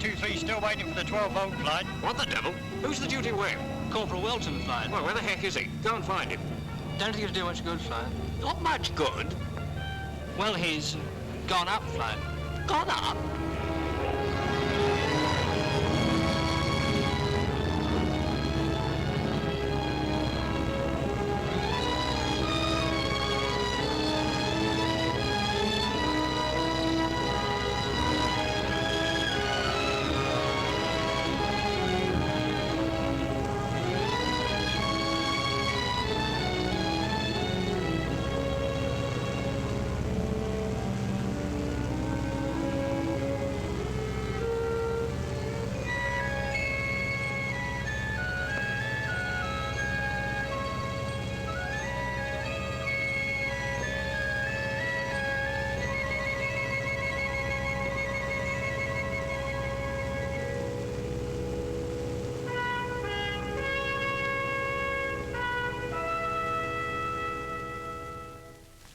123 still waiting for the 12-volt flight. What the devil? Who's the duty with? Corporal Welton, flying. Well, where the heck is he? Go and find him. Don't think he'll do much good, flying. Not much good. Well, he's gone up, flying. Gone up?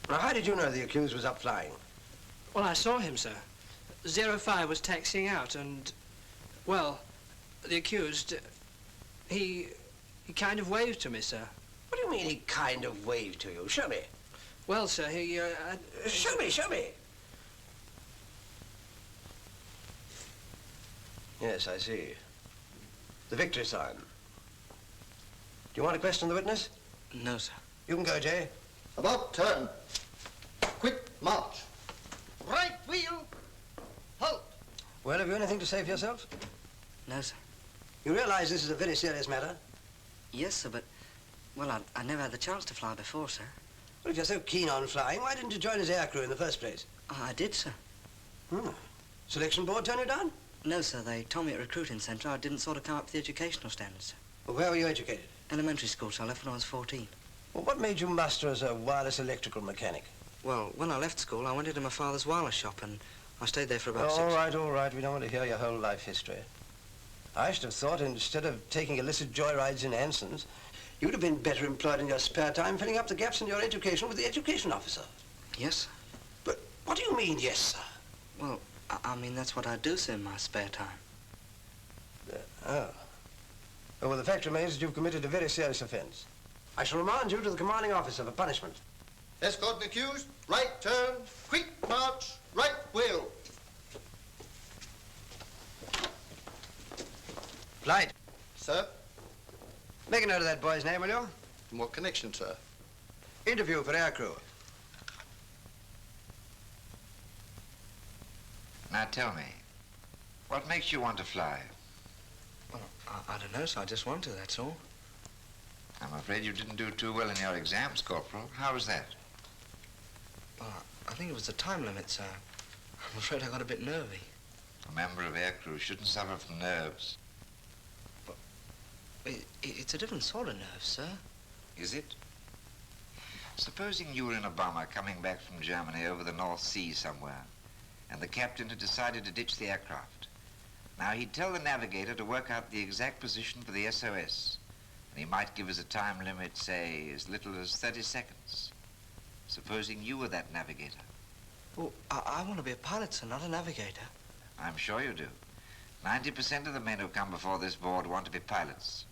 Now, how did you know the accused was up flying? Well, I saw him, sir. 05 was taxiing out and, well, the accused, he kind of waved to me, sir. What do you mean he kind of waved to you? Show me. Well, sir, he, Show me, show me. Yes, I see. The victory sign. Do you want to question the witness? No, sir. You can go, Jay. About turn. Quick march. Right wheel. Halt. Well, have you anything to say for yourself? No, sir. You realize this is a very serious matter? Yes, sir, but, well, I never had the chance to fly before, sir. Well, if you're so keen on flying, why didn't you join his aircrew in the first place? I did, sir. Selection board turn you down? No, sir, they told me at recruiting centre I didn't sort of come up to the educational standards, sir. Well, where were you educated? Elementary school, so I left when I was 14. Well, what made you muster as a wireless electrical mechanic? Well, when I left school, I went into my father's wireless shop and I stayed there for about All right. We don't want to hear your whole life history. I should have thought instead of taking illicit joyrides in Anson's, you'd have been better employed in your spare time filling up the gaps in your education with the education officer. Yes, sir. But what do you mean, yes, sir? Well, I mean, that's what I do, sir, in my spare time. Oh. Well, the fact remains that you've committed a very serious offense. I shall remand you to the commanding officer for punishment. Escort the accused. Right turn. Quick march. Right wheel. Flight. Sir? Make a note of that boy's name, will you? In what connection, sir? Interview for aircrew. Now tell me, what makes you want to fly? Well, I don't know, sir. I just want to, that's all. I'm afraid you didn't do too well in your exams, Corporal. How was that? Well, I think it was the time limit, sir. I'm afraid I got a bit nervy. A member of aircrew shouldn't suffer from nerves. But it's a different sort of nerve, sir. Is it? Supposing you were in a bomber coming back from Germany over the North Sea somewhere, and the captain had decided to ditch the aircraft. Now, he'd tell the navigator to work out the exact position for the SOS, and he might give us a time limit, say, as little as 30 seconds. Supposing you were that navigator. Well, I want to be a pilot, sir, not a navigator. I'm sure you do. 90% of the men who come before this board want to be pilots.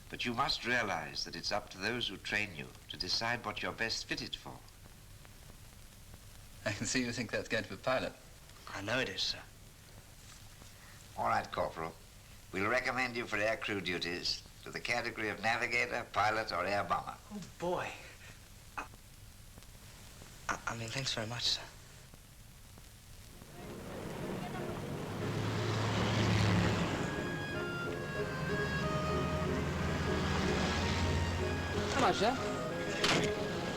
But you must realize that it's up to those who train you to decide what you're best fitted for. I can see you think that's going to be a pilot. I know it is, sir. All right, Corporal. We'll recommend you for aircrew duties to the category of navigator, pilot, or air bomber. Oh, boy. I mean, thanks very much, sir. How much, sir?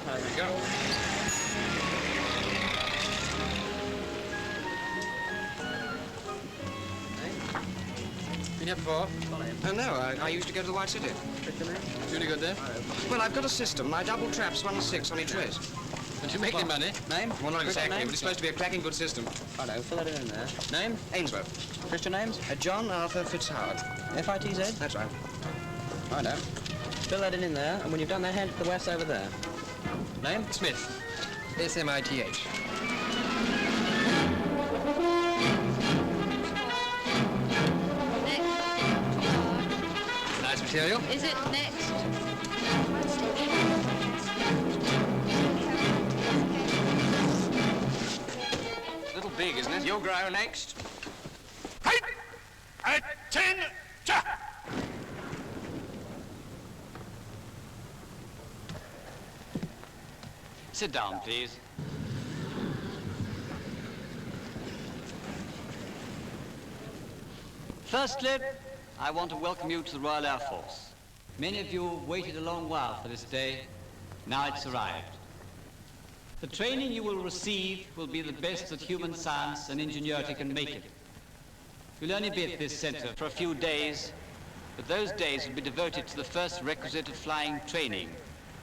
There we go. Been here before? No, I used to go to the White City. Really good there? Well, I've got a system. I double traps 1 and 6 on each race. Don't you make any money? Name? Well, not exactly, Name? but it's supposed to be a cracking good system. Hello, fill that in there. Name? Ainsworth. Christian names? John Arthur Fitzhoward. F-I-T-Z? That's right. I know. Fill that in there, and when you've done that, hand it to the West over there. Name? Smith. S-M-I-T-H. material. Is it next? A little big, isn't it? You'll grow next. Height! Attention! Sit down, please. Firstly, I want to welcome you to the Royal Air Force. Many of you have waited a long while for this day. Now it's arrived. The training you will receive will be the best that human science and ingenuity can make it. You'll only be at this center for a few days, but those days will be devoted to the first requisite of flying training,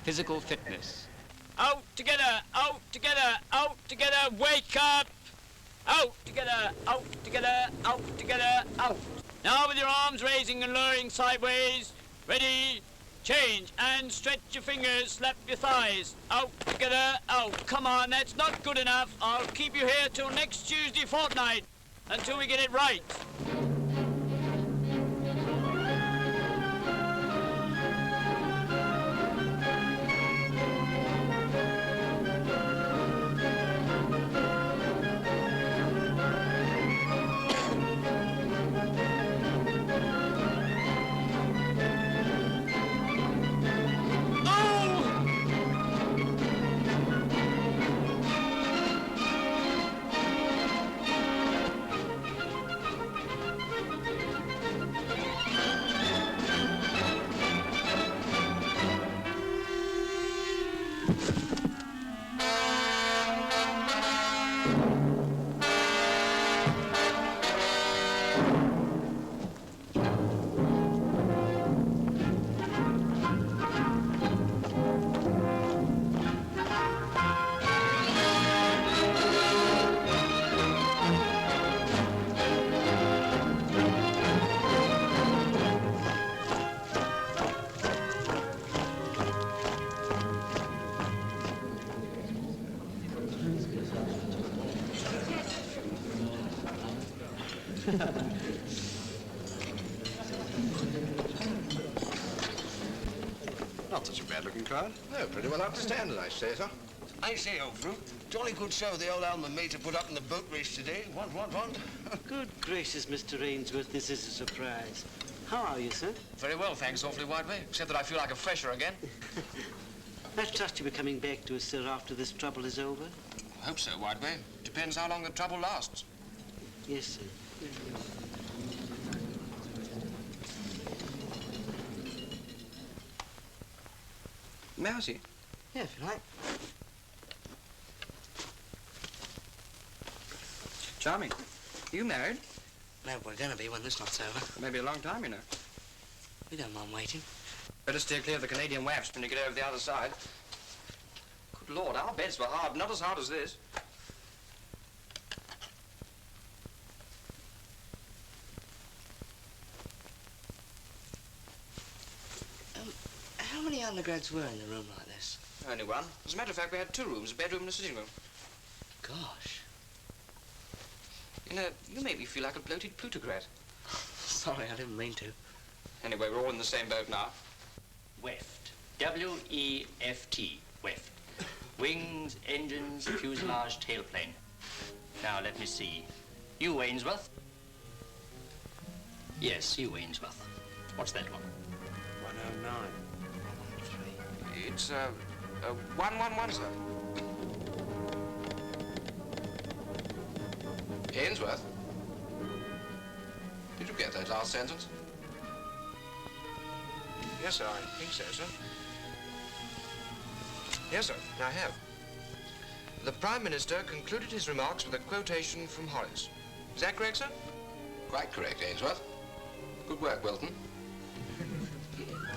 physical fitness. Out together, out together, out together, wake up! Out together, out together, out together, out. Now with your arms raising and lowering sideways. Ready, change, and stretch your fingers, slap your thighs. Out together, out. Come on, that's not good enough. I'll keep you here till next Tuesday fortnight, until we get it right. Not such a bad-looking crowd. No, pretty well up to standard, I say, sir. I say, old fruit, jolly good show the old Alma Mater put up in the boat race today. What? Good gracious, Mr. Ainsworth, this is a surprise. How are you, sir? Very well, thanks, awfully, Whiteway. Except that I feel like a fresher again. I trust you'll be coming back to us, sir, after this trouble is over. I hope so, Whiteway. Depends how long the trouble lasts. Yes, sir. May I see? Yeah, if you like. Charming. Are you married? No, we're gonna be when this night's over. Maybe a long time, you know. We don't mind waiting. Better steer clear of the Canadian wafts when you get over the other side. Good Lord, our beds were hard. Not as hard as this. How many undergrads were in the room like this? Only one. As a matter of fact, we had two rooms, a bedroom and a sitting room. Gosh. You know, you make me feel like a bloated plutocrat. Sorry, I didn't mean to. Anyway, we're all in the same boat now. WEFT. W-E-F-T. WEFT. Wings, engines, fuselage, tailplane. Now, let me see. You, Ainsworth? Yes, you, Ainsworth. What's that one? 109. It's, 111, sir. Ainsworth? Did you get that last sentence? Yes, sir, I think so, sir. Yes, sir, I have. The Prime Minister concluded his remarks with a quotation from Horace. Is that correct, sir? Quite correct, Ainsworth. Good work, Wilton.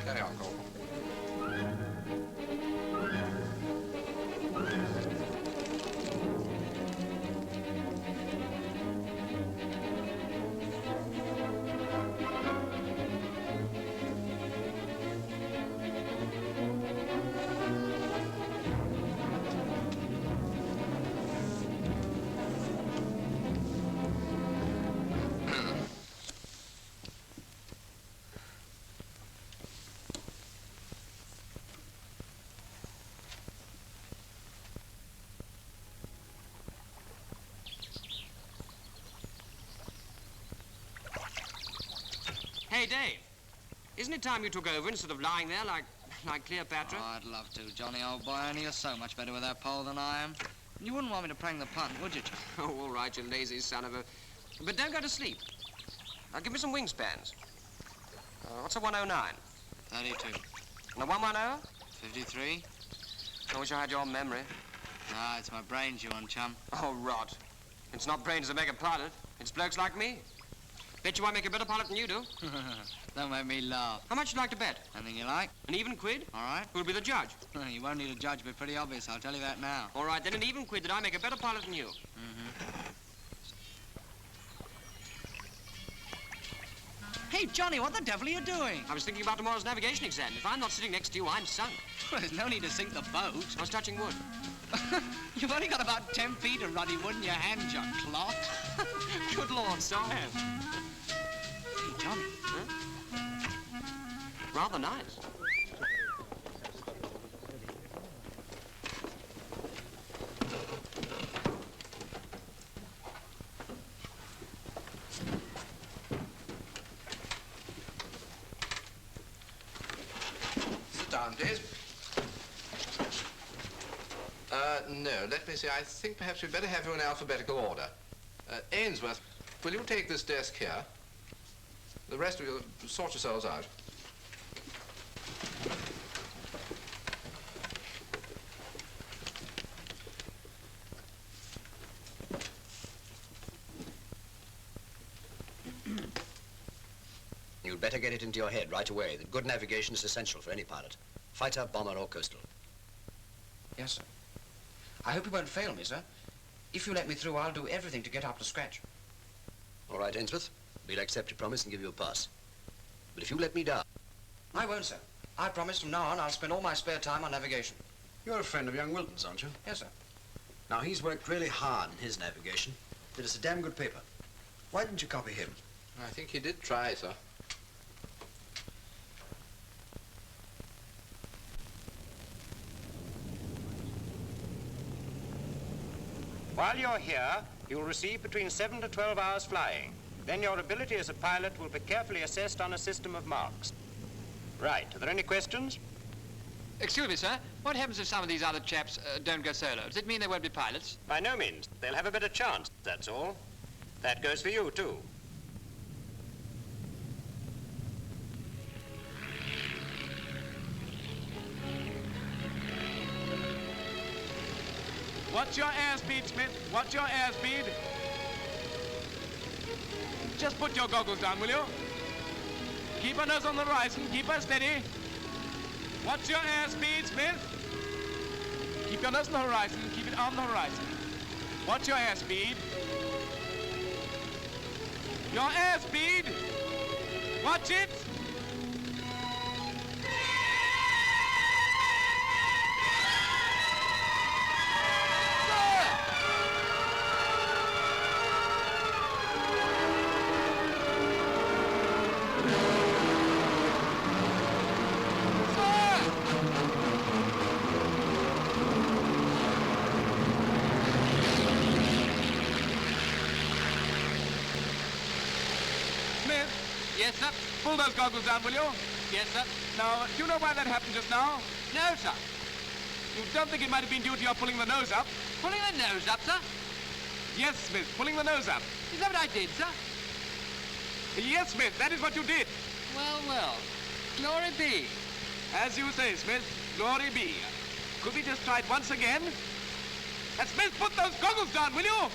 Carry on, Corporal. Hey, Dave. Isn't it time you took over instead of lying there like Cleopatra? Oh, I'd love to, Johnny, old boy. Only you're so much better with that pole than I am. You wouldn't want me to prang the punt, would you, John? Oh, all right, you lazy son of a... But don't go to sleep. Give me some wingspans. What's a 109? 32. And a 110? 53. I wish I had your memory. Ah, it's my brains you want, chum. Oh, rot. It's not brains that make a pilot. It's blokes like me. Bet you I make a better pilot than you do. Don't make me laugh. How much you like to bet? Anything you like. An even quid? All right. Who'll be the judge? You won't need a judge, but pretty obvious, I'll tell you that now. All right, then an even quid that I make a better pilot than you. Hey, Johnny, what the devil are you doing? I was thinking about tomorrow's navigation exam. If I'm not sitting next to you, I'm sunk. Well, there's no need to sink the boat. I was touching wood. You've only got about 10 feet of ruddy wood in your hand, you clot. Good Lord, so I have. Hey, Johnny. Huh? Rather nice. Sit down, please. No, let me see. I think perhaps we'd better have you in alphabetical order. Ainsworth, will you take this desk here? The rest of you, sort yourselves out. You'd better get it into your head right away that good navigation is essential for any pilot. Fighter, bomber, or coastal. Yes, sir. I hope you won't fail me, sir. If you let me through, I'll do everything to get up to scratch. All right, Ainsworth. We'll accept your promise and give you a pass. But if you let me down... I won't, sir. I promise from now on I'll spend all my spare time on navigation. You're a friend of young Wilton's, aren't you? Yes, sir. Now, he's worked really hard in his navigation. Did us a damn good paper. Why didn't you copy him? I think he did try, sir. While you're here, you'll receive between 7 to 12 hours flying. Then your ability as a pilot will be carefully assessed on a system of marks. Right. Are there any questions? Excuse me, sir. What happens if some of these other chaps don't go solo? Does it mean they won't be pilots? By no means. They'll have a better chance, that's all. That goes for you, too. Watch your airspeed, Smith. Watch your airspeed. Just put your goggles down, will you? Keep her nose on the horizon. Keep her steady. Watch your airspeed, Smith. Keep your nose on the horizon. Keep it on the horizon. Watch your airspeed. Your airspeed. Watch it. Yes, sir. Pull those goggles down, will you? Yes, sir. Now, do you know why that happened just now? No, sir. You don't think it might have been due to your pulling the nose up? Pulling the nose up, sir? Yes, Smith, pulling the nose up. Is that what I did, sir? Yes, Smith, that is what you did. Well, well. Glory be. As you say, Smith, glory be. Could we just try it once again? And Smith, put those goggles down, will you?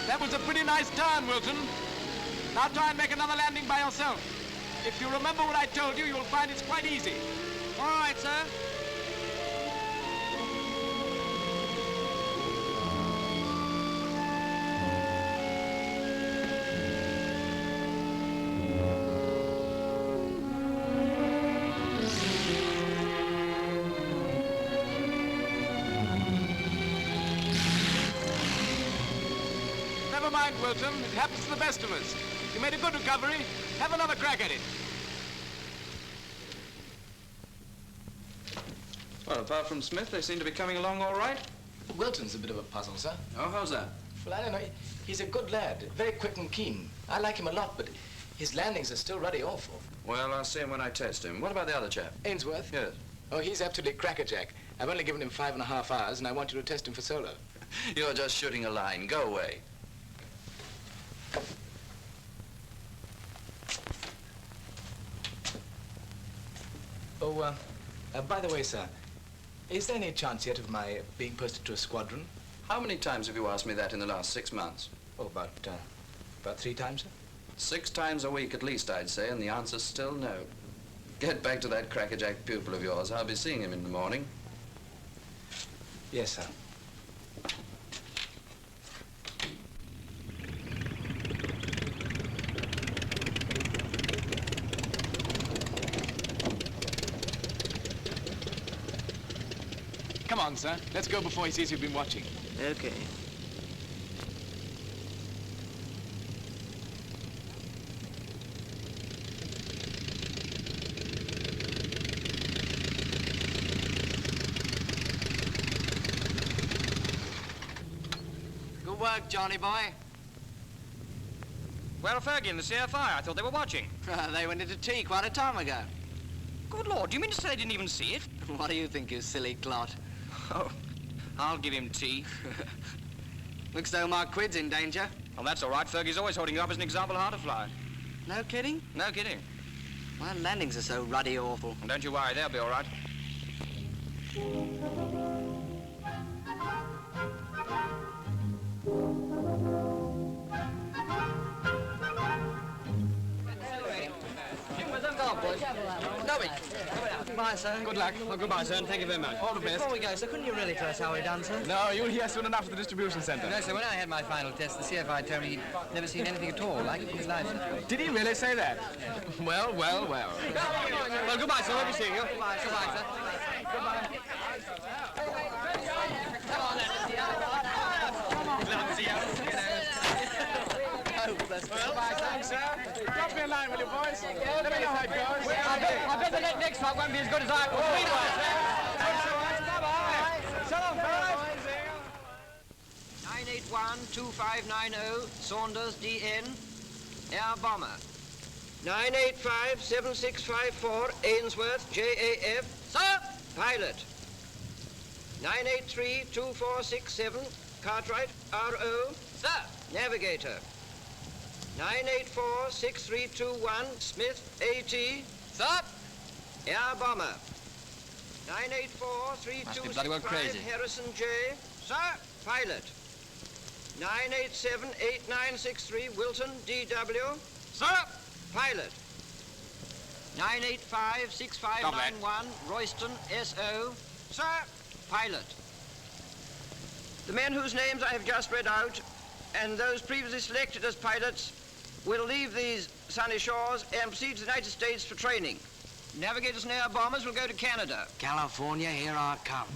That was a pretty nice turn, Wilton. Now try and make another landing by yourself. If you remember what I told you, you'll find it's quite easy. All right, sir. Never mind, Wilton. It happens to the best of us. You made a good recovery. Have another crack at it. Well, apart from Smith, they seem to be coming along all right. Wilton's a bit of a puzzle, sir. Oh, how's that? Well, I don't know. He's a good lad, very quick and keen. I like him a lot, but his landings are still ruddy awful. Well, I'll see him when I test him. What about the other chap? Ainsworth? Yes. Oh, he's absolutely crackerjack. I've only given him 5.5 hours, and I want you to test him for solo. You're just shooting a line. Go away. Oh, by the way, sir, is there any chance yet of my being posted to a squadron? How many times have you asked me that in the last 6 months? Oh, about 3 times, sir. 6 times a week at least, I'd say, and the answer's still no. Get back to that crackerjack pupil of yours. I'll be seeing him in the morning. Yes, sir. Come on, sir. Let's go before he sees we've been watching. Okay. Good work, Johnny boy. Well, Fergie and the CFI, I thought they were watching. They went into tea quite a time ago. Good Lord, do you mean to say they didn't even see it? What do you think, you silly clot? Oh, I'll give him tea. Looks though my quid's in danger. Well, that's all right. Fergie's always holding you up as an example of how to fly. No kidding? No kidding. My landings are so ruddy awful. And don't you worry, they'll be all right. Goodbye, sir. Good luck. Well, goodbye, sir, and thank you very much. All the best. Before we go, sir, couldn't you really tell us how we done, sir? No, you'll hear soon enough at the distribution center. No, sir, when I had my final test, the CFI told me he'd never seen anything at all like it in his life. Did he really say that? Well, well, well. Well, goodbye, sir. We'll be seeing you. Goodbye, sir. Goodbye. Goodbye, thanks, sir. Drop me a line, will you, boys? Let me know how it goes. I bet the next one won't be as good as I was. Bye-bye. So long, fellas. 981-2590, Saunders, DN, Air Bomber. 985-7654, Ainsworth, JAF. Sir! Pilot. 983-2467, Cartwright, RO. Sir! Navigator. 984-6321, Smith, AT. Sir! Air Bomber. 984-3265, Harrison, J. Sir! Pilot. 987-8963, Wilton, DW. Sir! Pilot. 985-6591, Royston, SO. Sir! Pilot. The men whose names I have just read out and those previously selected as pilots will leave these sunny shores and proceed to the United States for training. Navigators and air bombers will go to Canada. California, here I come.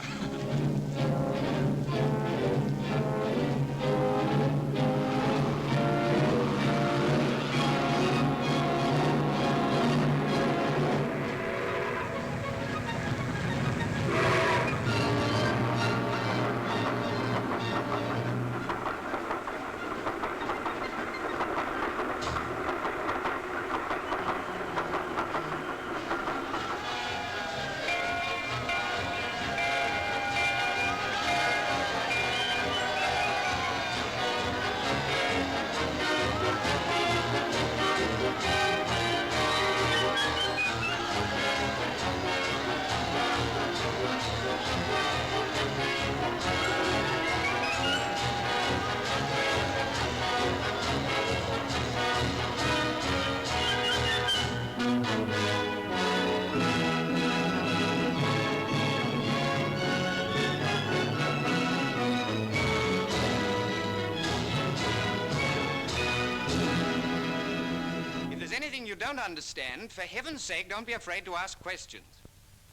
Don't understand, for heaven's sake, don't be afraid to ask questions.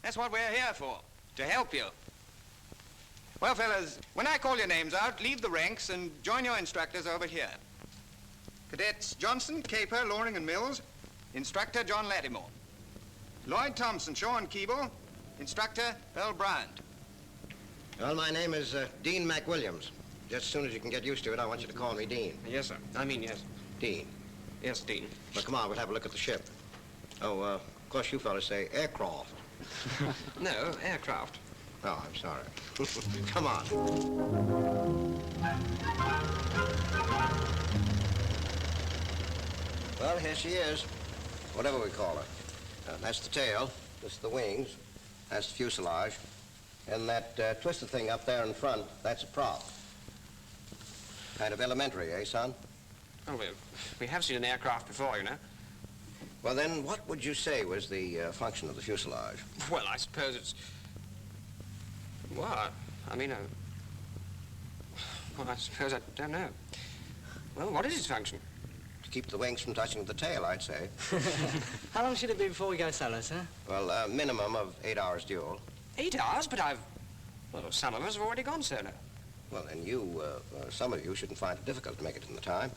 That's what we're here for, to help you. Well, fellas, when I call your names out, leave the ranks and join your instructors over here. Cadets Johnson, Caper, Loring and Mills. Instructor John Lattimore. Lloyd Thompson, Shaw and Keeble. Instructor Earl Bryant. Well, my name is Dean McWilliams. Just as soon as you can get used to it, I want you to call me Dean. Yes, sir. I mean, yes. Dean. Yes, Dean. Well, come on, we'll have a look at the ship. Oh, of course you fellas say aircraft. No, aircraft. Oh, I'm sorry. Come on. Well, here she is. Whatever we call her. That's the tail. This is the wings. That's the fuselage. And that twisted thing up there in front, that's a prop. Kind of elementary, eh, son? Oh, we have seen an aircraft before, you know. Well, then, what would you say was the function of the fuselage? Well, I suppose it's... Well, I mean, well, I suppose I don't know. Well, what is its function? To keep the wings from touching the tail, I'd say. How long should it be before we go solo, sir? Well, a minimum of 8 hours dual. 8 hours? But well, some of us have already gone solo. Well, then you, some of you shouldn't find it difficult to make it in the time.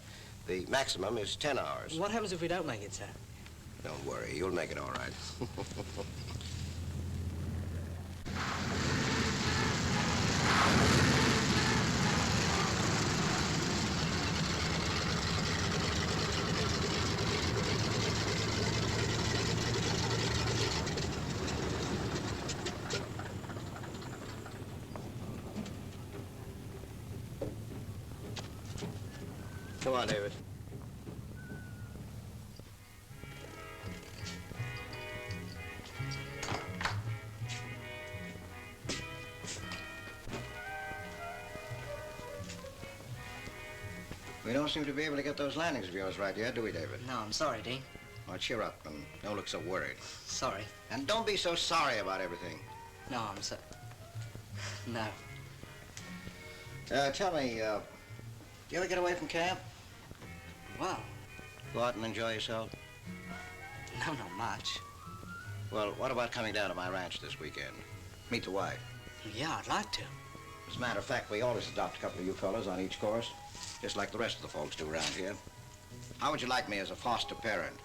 The maximum is 10 hours. What happens if we don't make it, sir? Don't worry, you'll make it all right. Come on, David. We don't seem to be able to get those landings of yours right yet, do we, David? No, I'm sorry, Dean. Well, cheer up and don't look so worried. Sorry. And don't be so sorry about everything. No, I'm so... No. Tell me, do you ever get away from camp? Well... Go out and enjoy yourself? No, not much. Well, what about coming down to my ranch this weekend? Meet the wife. Yeah, I'd like to. As a matter of fact, we always adopt a couple of you fellas on each course, just like the rest of the folks do around here. How would you like me as a foster parent?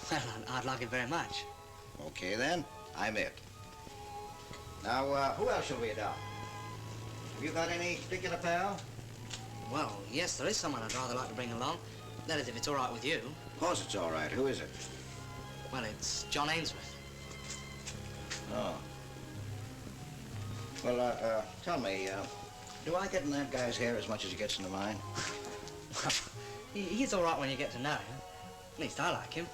Well, I'd like it very much. Okay, then. I'm it. Now, who else shall we adopt? Have you got any particular pal? Well, yes, there is someone I'd rather like to bring along. That is, if it's all right with you. Of course it's all right. Who is it? Well, it's John Ainsworth. Oh. Well, tell me, do I get in that guy's hair as much as he gets into mine? He's all right when you get to know him. At least I like him.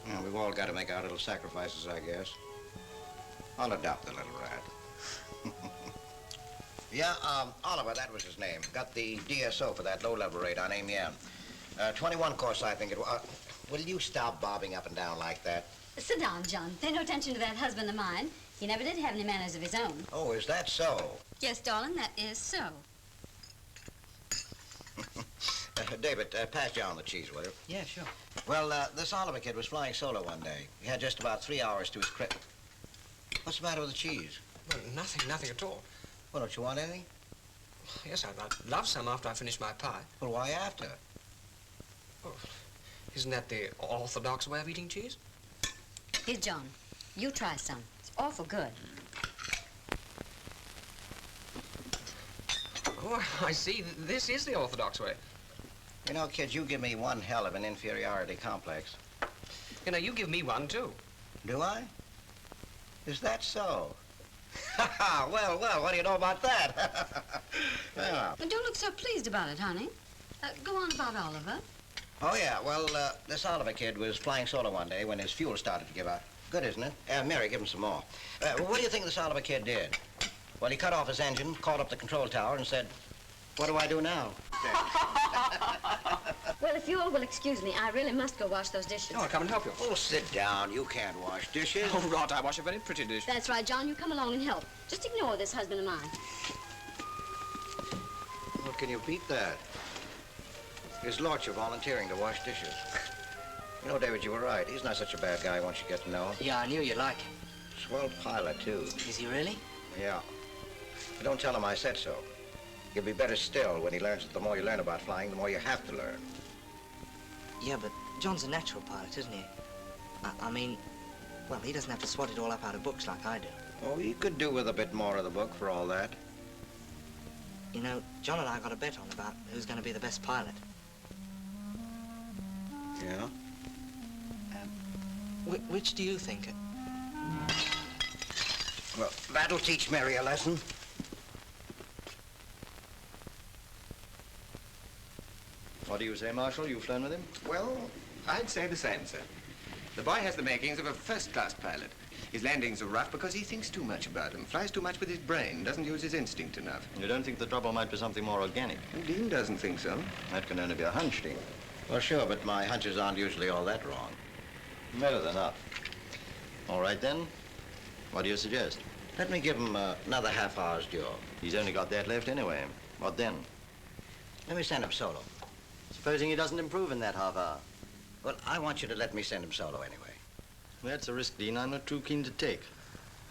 Well, we've all got to make our little sacrifices, I guess. I'll adopt the little rat. Yeah, Oliver, that was his name. Got the DSO for that low-level raid on Amiens. 21 course, I think it was. Will you stop bobbing up and down like that? Sit down, John. Pay no attention to that husband of mine. He never did have any manners of his own. Oh, is that so? Yes, darling, that is so. David, pass John the cheese, will you? Yeah, sure. Well, this Oliver kid was flying solo one day. He had just about 3 hours to his credit. What's the matter with the cheese? Well, nothing at all. Well, don't you want any? Yes, I'd love some after I finish my pie. Well, why after? Oh, isn't that the orthodox way of eating cheese? Here, John, you try some. It's awful good. Oh, I see. This is the orthodox way. You know, kid, you give me one hell of an inferiority complex. You know, you give me one, too. Do I? Is that so? well, what do you know about that? Well, don't look so pleased about it, honey. Go on about Oliver. Oh, yeah. Well, this Oliver kid was flying solo one day when his fuel started to give out. Good, isn't it? Mary, give him some more. What do you think this Oliver kid did? Well, he cut off his engine, called up the control tower, and said, "What do I do now?" Well, if you all will excuse me, I really must go wash those dishes. Oh, I'll come and help you. Oh, sit down. You can't wash dishes. Oh, rot, I wash a very pretty dish. That's right, John. You come along and help. Just ignore this husband of mine. Well, can you beat that? His lordship volunteering to wash dishes. You know, David, you were right. He's not such a bad guy once you get to know him. Yeah, I knew you'd like him. Swell pilot, too. Is he really? Yeah. But don't tell him I said so. He'll be better still when he learns that the more you learn about flying, the more you have to learn. Yeah, but John's a natural pilot, isn't he? I mean, well, he doesn't have to swat it all up out of books like I do. Oh, he could do with a bit more of the book for all that. You know, John and I got a bet on about who's going to be the best pilot. Yeah? Which do you think? Well, that'll teach Mary a lesson. What do you say, Marshal? You've flown with him? Well, I'd say the same, sir. The boy has the makings of a first-class pilot. His landings are rough because he thinks too much about them, flies too much with his brain, doesn't use his instinct enough. You don't think the trouble might be something more organic? Dean doesn't think so. That can only be a hunch, Dean. Well, sure, but my hunches aren't usually all that wrong. Better than up. All right, then. What do you suggest? Let me give him another half-hour's job. He's only got that left anyway. What then? Let me send him solo. Supposing he doesn't improve in that half hour? Well, I want you to let me send him solo anyway. That's a risk, Dean, I'm not too keen to take.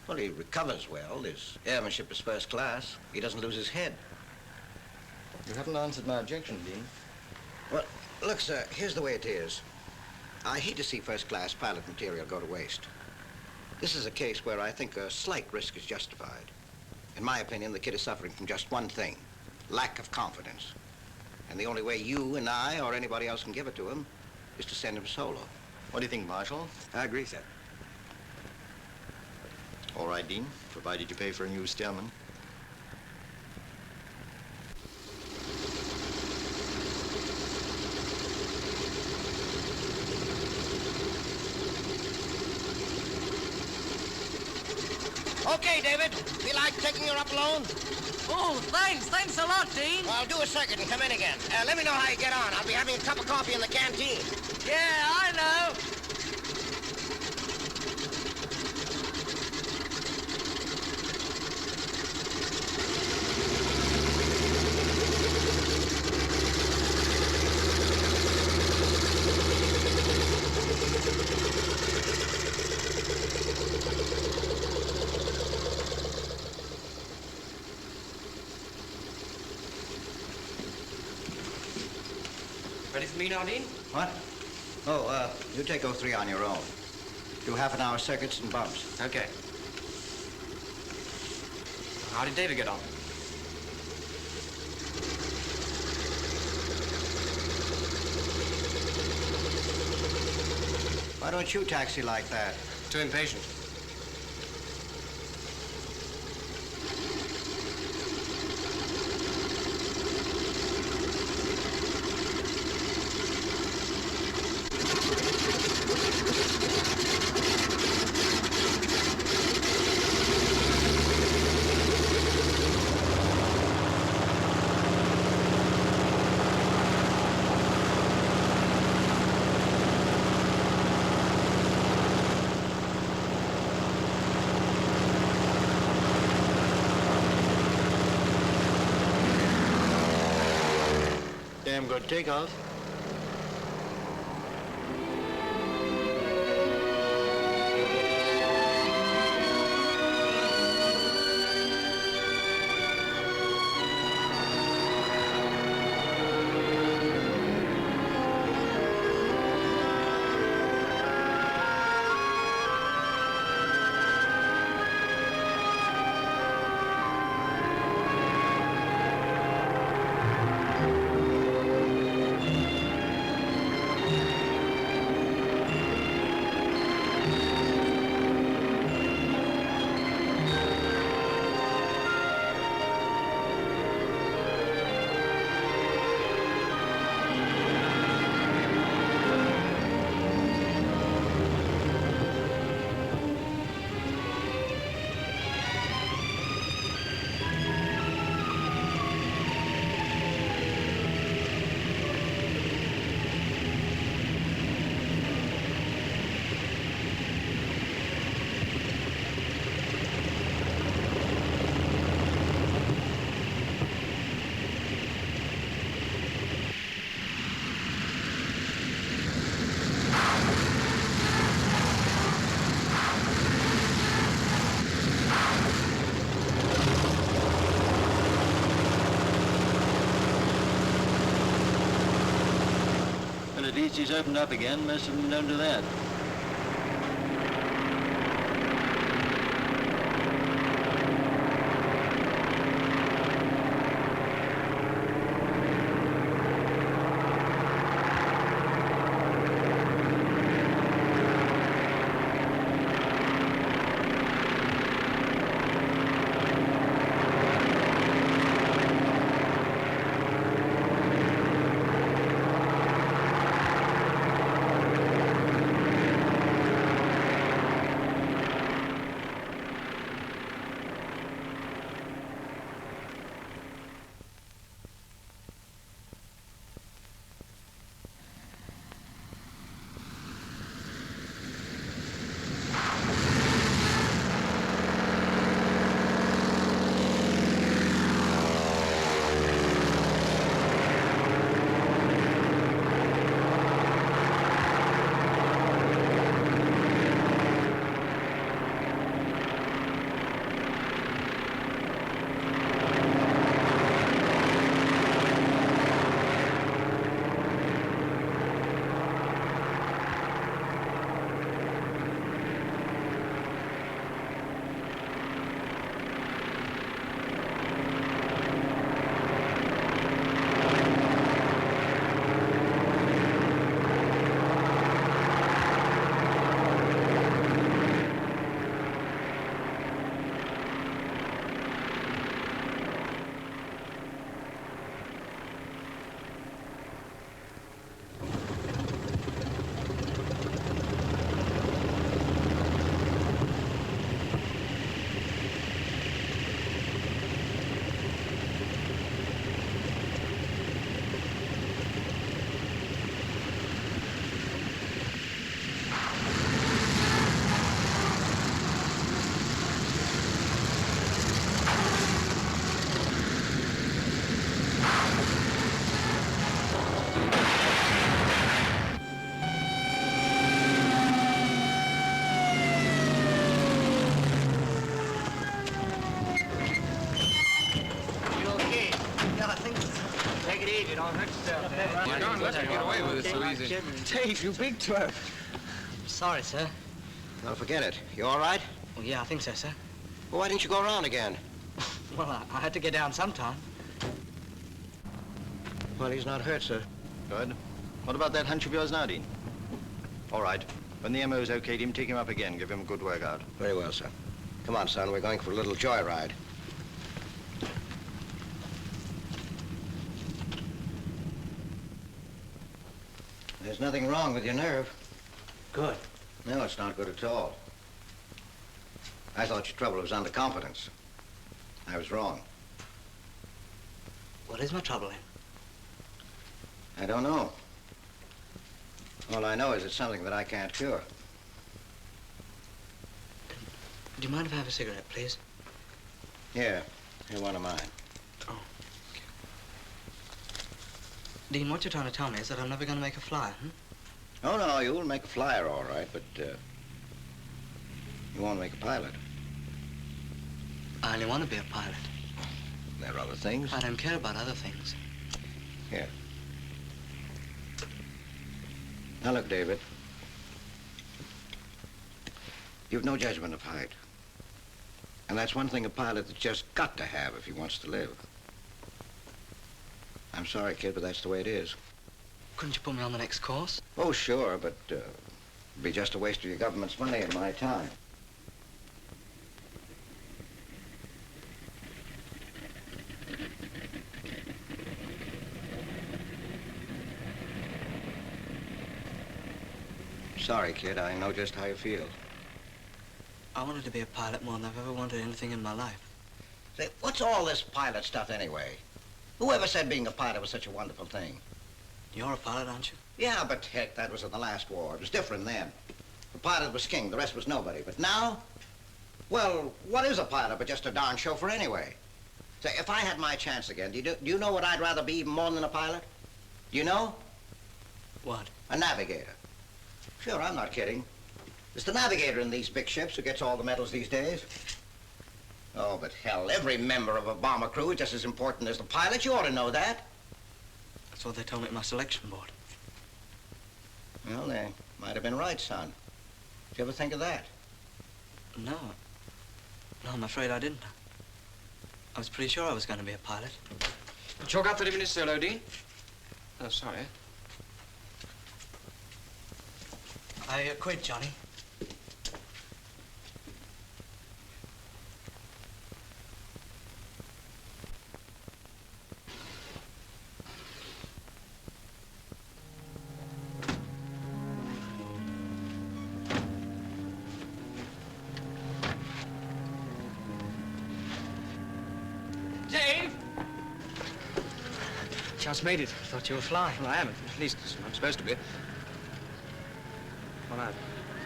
Well, he recovers well. His airmanship is first class. He doesn't lose his head. You haven't answered my objection, Dean. Well, look, sir, here's the way it is. I hate to see first-class pilot material go to waste. This is a case where I think a slight risk is justified. In my opinion, the kid is suffering from just one thing, lack of confidence. And the only way you and I or anybody else can give it to him is to send him solo. What do you think, Marshal? I agree, sir. All right, Dean, provided you pay for a new steerman. Okay, David. Feel like taking her up alone? Oh, thanks. Thanks a lot, Dean. Well, do a circuit and come in again. Let me know how you get on. I'll be having a cup of coffee in the canteen. Yeah, I know. Ready for me now, Dean? What? Oh, you take 03 on your own. Do half-an-hour circuits and bumps. Okay. How did David get on? Why don't you taxi like that? Too impatient. Damn good takeoff. least he's opened up again. Most of them don't do that. Dave, you big twerp. Sorry, sir. No, forget it. You all right? Well, yeah, I think so, sir. Well, why didn't you go around again? Well, I had to get down sometime. Well, he's not hurt, sir. Good. What about that hunch of yours now, Dean? All right. When the MO's okayed him, take him up again. Give him a good workout. Very well, sir. Come on, son. We're going for a little joyride. There's nothing wrong with your nerve. Good. No, it's not good at all. I thought your trouble was underconfidence. I was wrong. What is my trouble, then? I don't know. All I know is it's something that I can't cure. Do you mind if I have a cigarette, please? Here. Here's one of mine. Oh. Dean, what you're trying to tell me is that I'm never going to make a flyer, hmm? Oh, no, you'll make a flyer, all right, but, you won't make a pilot. I only want to be a pilot. There are other things. I don't care about other things. Here. Now, look, David. You've no judgment of height. And that's one thing a pilot's just got to have if he wants to live. I'm sorry, kid, but that's the way it is. Couldn't you put me on the next course? Oh, sure, but it'd be just a waste of your government's money and my time. Sorry, kid. I know just how you feel. I wanted to be a pilot more than I've ever wanted anything in my life. Say, what's all this pilot stuff anyway? Whoever said being a pilot was such a wonderful thing? You're a pilot, aren't you? Yeah, but heck, that was in the last war. It was different then. The pilot was king, the rest was nobody. But now, well, what is a pilot but just a darn chauffeur anyway? Say, if I had my chance again, do you know what I'd rather be even more than a pilot? Do you know? What? A navigator. Sure, I'm not kidding. It's the navigator in these big ships who gets all the medals these days. Oh, but hell, every member of a bomber crew is just as important as the pilot. You ought to know that. That's what they told me at my selection board. Well, they might have been right, son. Did you ever think of that? No. No, I'm afraid I didn't. I was pretty sure I was going to be a pilot. Chalk up 30 minutes solo, Dean. Oh, sorry. I quit, Johnny. Dave! Just made it. Thought you were flying. Well, I am. At least I'm supposed to be. Well, I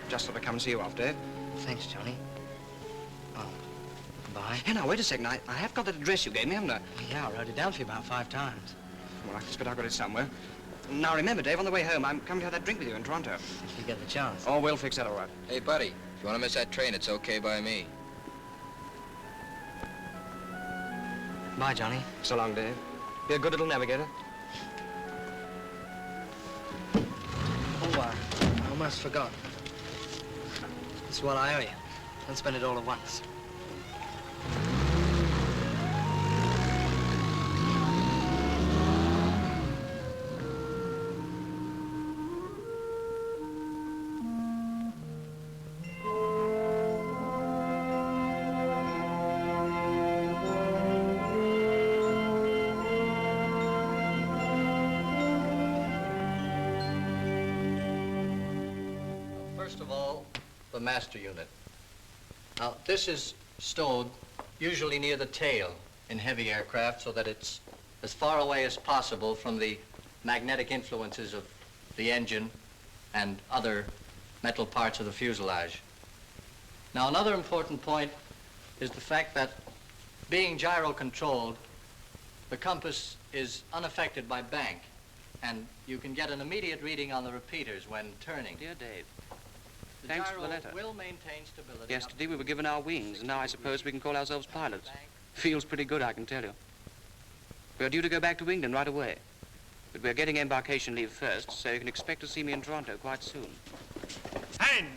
just thought I'd come and see you off, Dave. Thanks, Johnny. Oh, bye. Hey, now, wait a second. I have got that address you gave me, haven't I? Yeah, I wrote it down for you about 5 times. Well, I suspect I've got it somewhere. Now, remember, Dave, on the way home, I'm coming to have that drink with you in Toronto. If you get the chance. Oh, we'll fix that all right. Hey, buddy, if you want to miss that train, it's okay by me. Bye, Johnny. So long, Dave. Be a good little navigator. Oh, I almost forgot. It's what I owe you. Don't spend it all at once. First of all, the master unit. Now, this is stowed usually near the tail in heavy aircraft so that it's as far away as possible from the magnetic influences of the engine and other metal parts of the fuselage. Now, another important point is the fact that being gyro-controlled, the compass is unaffected by bank, and you can get an immediate reading on the repeaters when turning. Dear Dave, The thanks gyro for the letter. will maintain stability. Yesterday we were given our wings, and now I suppose we can call ourselves pilots. Feels pretty good, I can tell you. We're due to go back to England right away. But we're getting embarkation leave first, so you can expect to see me in Toronto quite soon. Hand!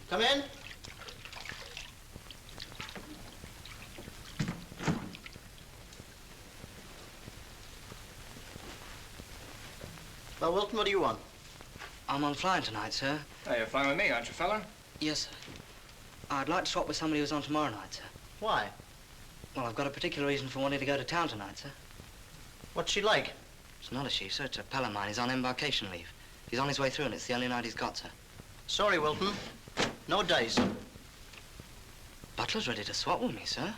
Come in. Well, Wilton, what do you want? I'm on flying tonight, sir. Hey, you're flying with me, aren't you, fella? Yes, sir. I'd like to swap with somebody who's on tomorrow night, sir. Why? Well, I've got a particular reason for wanting to go to town tonight, sir. What's she like? It's not a she, sir. It's a pal of mine. He's on embarkation leave. He's on his way through, and it's the only night he's got, sir. Sorry, Wilton. No dice. Butler's ready to swap with me, sir.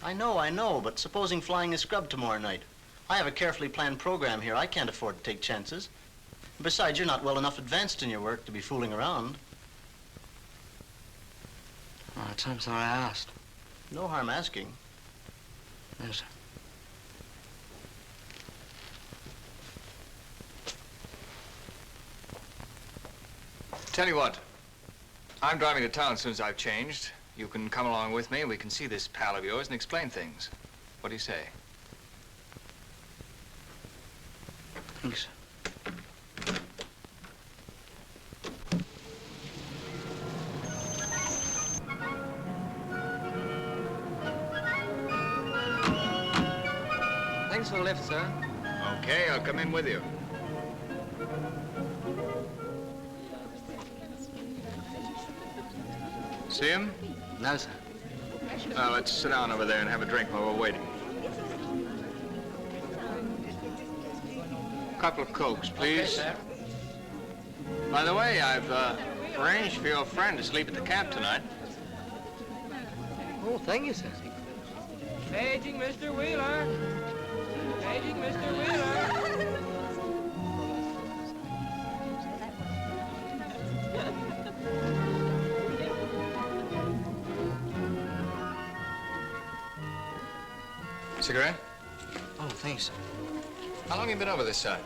I know, but supposing flying is scrubbed tomorrow night. I have a carefully planned program here. I can't afford to take chances. Besides, you're not well enough advanced in your work to be fooling around. Oh, I'm sorry I asked. No harm asking. No, sir. Tell you what, I'm driving to town as soon as I've changed. You can come along with me. We can see this pal of yours and explain things. What do you say? Thanks, sir. Thanks for the lift, sir. Okay, I'll come in with you. See him? No, sir. Well, let's sit down over there and have a drink while we're waiting. Couple of Cokes, please. Okay, sir. By the way, I've arranged for your friend to sleep at the camp tonight. Oh, thank you, sir. Paging Mr. Wheeler. Paging Mr. Wheeler. Cigarette? Oh, thanks, sir. How long have you been over this side?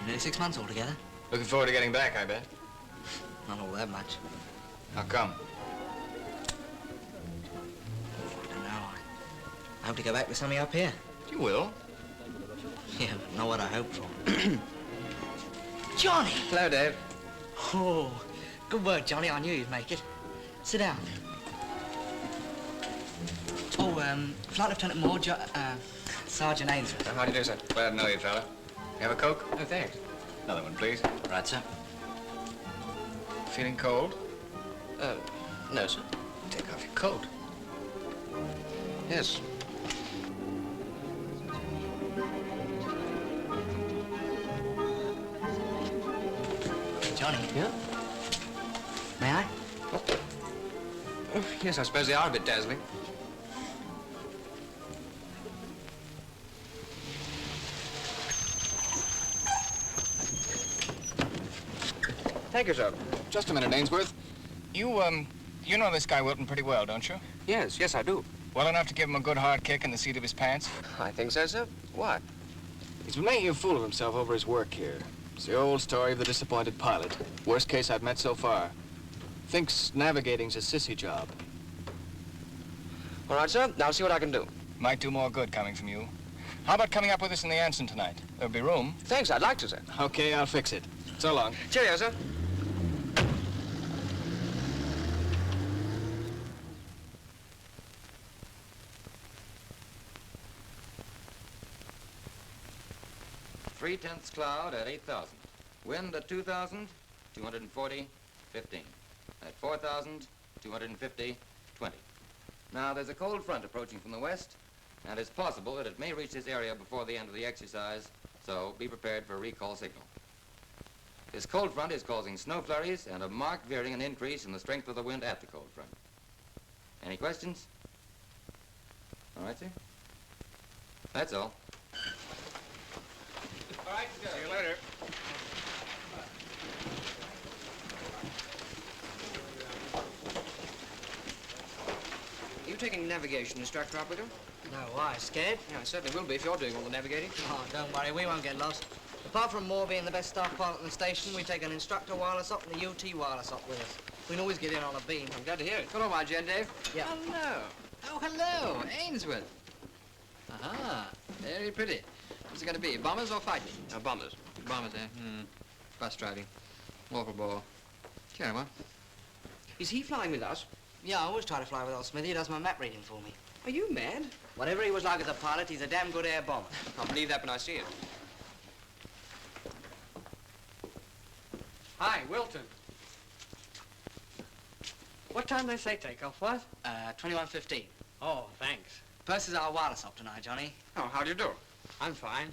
Nearly 6 months altogether. Looking forward to getting back, I bet. Not all that much. How come? I don't know. I hope to go back with somebody up here. You will. Yeah, but not what I hoped for. Johnny! Hello, Dave. Oh, good work, Johnny. I knew you'd make it. Sit down. Oh, Flight Lieutenant Moore, Sergeant Ainsworth. How do you do, sir? Glad to know you, fella. You have a Coke? Oh, thanks. Another one, please. Right, sir. Feeling cold? No, sir. Take off your coat. Yes. Johnny. Yeah? May I? Oh, yes, I suppose they are a bit dazzling. Thank you, sir. Just a minute, Ainsworth. You know this guy Wilton pretty well, don't you? Yes, yes, I do. Well enough to give him a good hard kick in the seat of his pants? I think so, sir. Why? He's been making a fool of himself over his work here. It's the old story of the disappointed pilot. Worst case I've met so far. Thinks navigating's a sissy job. All right, sir. Now I'll see what I can do. Might do more good coming from you. How about coming up with us in the Anson tonight? There'll be room. Thanks, I'd like to, sir. Okay, I'll fix it. So long. Cheerio, sir. Three-tenths cloud at 8,000. Wind at 2,000, 240, 15. At 4,000, 250, 20. Now, there's a cold front approaching from the west, and it's possible that it may reach this area before the end of the exercise, so be prepared for a recall signal. This cold front is causing snow flurries and a marked veering and increase in the strength of the wind at the cold front. Any questions? All right, sir. That's all. All right, see you later. Are you taking navigation instructor up with you? No, why? Scared? Yeah, I certainly will be if you're doing all the navigating. Oh, don't worry. We won't get lost. Apart from Moore being the best staff pilot in the station, we take an instructor wireless op and the UT wireless op with us. We can always get in on a beam. I'm glad to hear it. Hello, my dear Dave. Yeah. Hello. Oh, hello. Ainsworth. Aha. Very pretty. What's it going to be, bombers or fighting? Bombers. Bombers, eh? Bus riding. Awful bore. Carry on. Is he flying with us? Yeah, I always try to fly with old Smithy. He does my map reading for me. Are you mad? Whatever he was like as a pilot, he's a damn good air bomber. I'll believe that when I see it. Hi, Wilton. What time they say takeoff was? 21:15. Oh, thanks. Percy is our wireless op tonight, Johnny. Oh, how do you do? I'm fine.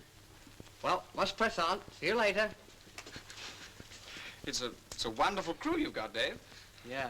Well, let's press on. See you later. It's a wonderful crew you've got, Dave. Yeah.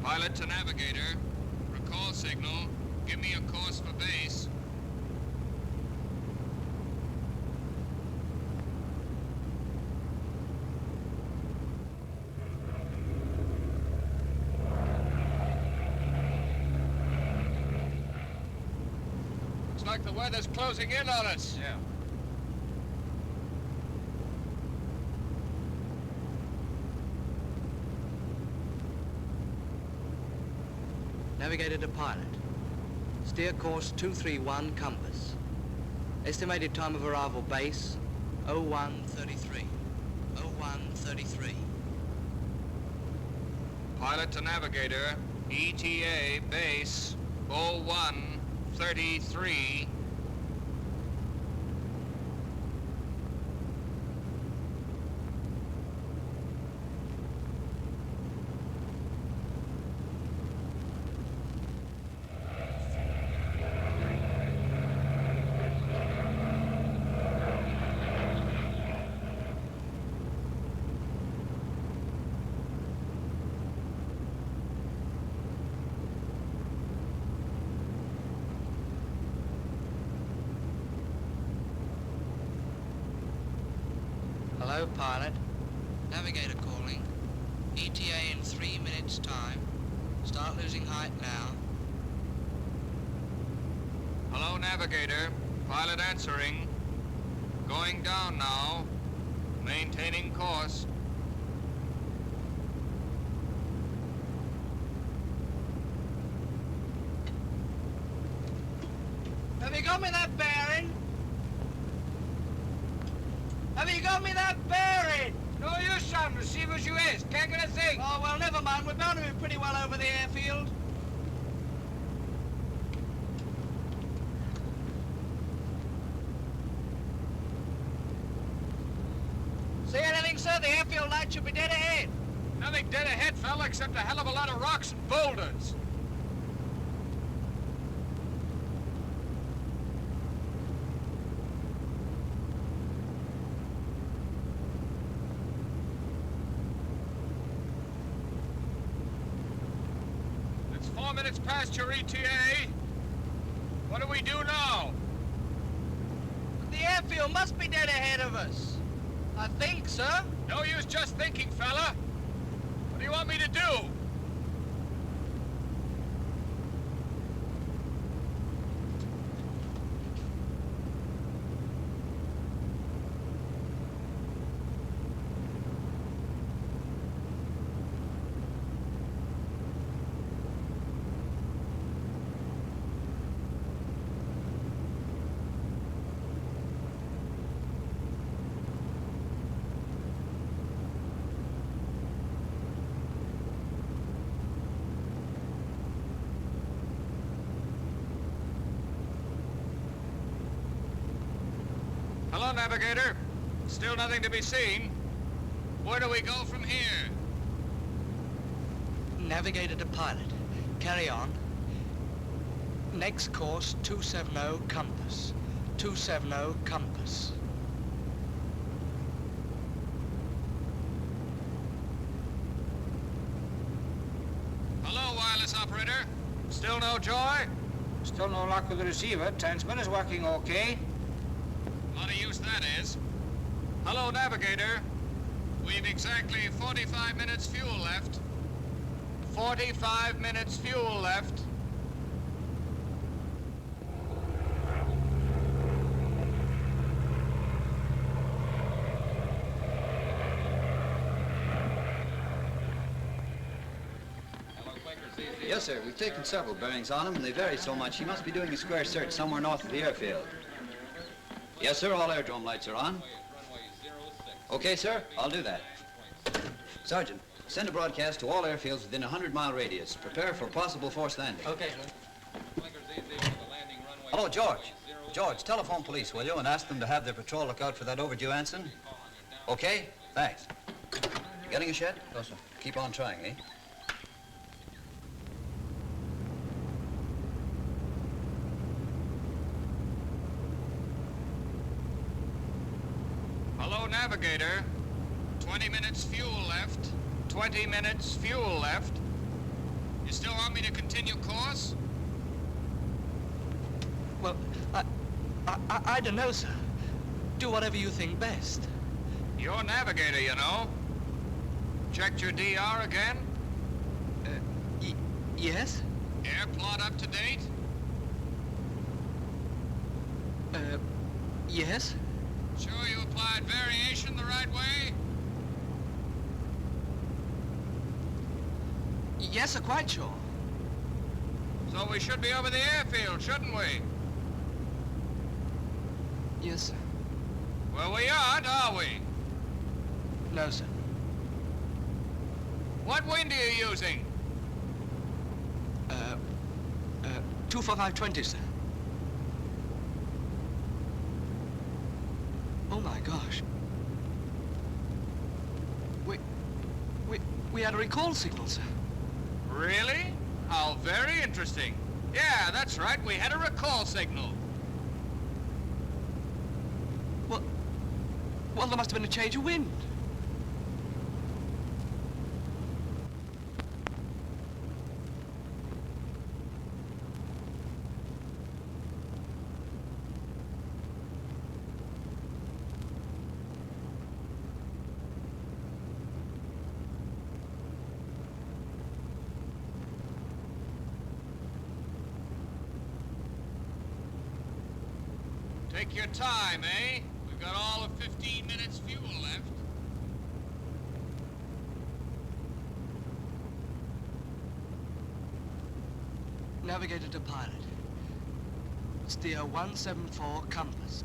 Pilot to navigator. Recall signal. Give me a course for base. Looks like the weather's closing in on us. Yeah. Navigator to pilot. Steer course 231 compass. Estimated time of arrival base 01:33. 01:33. 0133. Pilot to navigator, ETA base 0133. Hello, pilot. Navigator calling. ETA in 3 minutes' time. Start losing height now. Hello, navigator. Pilot answering. Going down now. Maintaining course. Have you got me that bearing? Have you got me that bearing? No use, son. Receive as you is. Can't get a thing. Oh, well, never mind. We're bound to be pretty well over the airfield. See anything, sir? The airfield light should be dead ahead. Nothing dead ahead, fella, except a hell of a lot of rocks and boulders. It's 4 minutes past your ETA. What do we do now? The airfield must be dead ahead of us. I think, sir. No use just thinking, fella. What do you want me to do? Hello, navigator. Still nothing to be seen. Where do we go from here? Navigator to pilot. Carry on. Next course, 270 compass. 270 compass. Hello, wireless operator. Still no joy? Still no luck with the receiver. Transmitter's working okay. Lot of use that is. Hello, navigator. We've exactly 45 minutes fuel left. 45 minutes fuel left. Yes, sir. We've taken several bearings on him, and they vary so much he must be doing a square search somewhere north of the airfield. Yes, sir. All aerodrome lights are on. Okay, sir. I'll do that. Sergeant, send a broadcast to all airfields within a 100-mile radius. Prepare for possible forced landing. Okay, sir. Hello, George. George, telephone police, will you, and ask them to have their patrol look out for that overdue Anson? Okay? Thanks. Getting a shed? No, sir. Keep on trying, eh? Hello, navigator. 20 minutes fuel left. 20 minutes fuel left. You still want me to continue course? Well, I don't know, sir. Do whatever you think best. You're navigator, you know. Checked your DR again? Yes? Air plot up to date? Yes? Sure you applied variation the right way? Yes, sir, quite sure. So we should be over the airfield, shouldn't we? Yes, sir. Well, we aren't, are we? No, sir. What wind are you using? 24520, sir. Oh my gosh. We had a recall signal, sir. Really? How very interesting. Yeah, that's right. We had a recall signal. Well, there must have been a change of wind. Take your time, eh? We've got all of 15 minutes fuel left. Navigator to pilot. Steer 174 compass.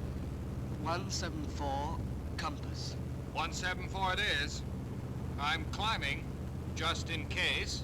174 compass. 174 it is. I'm climbing, just in case.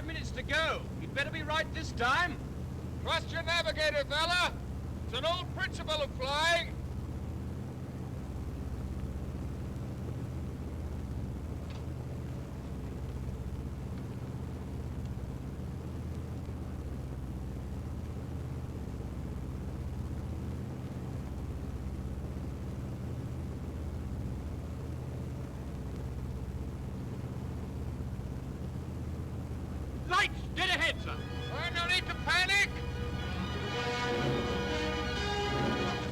Minutes to go. You'd better be right this time. Trust your navigator, fella. It's an old principle of flying. Lights! Dead ahead, sir! No need to panic!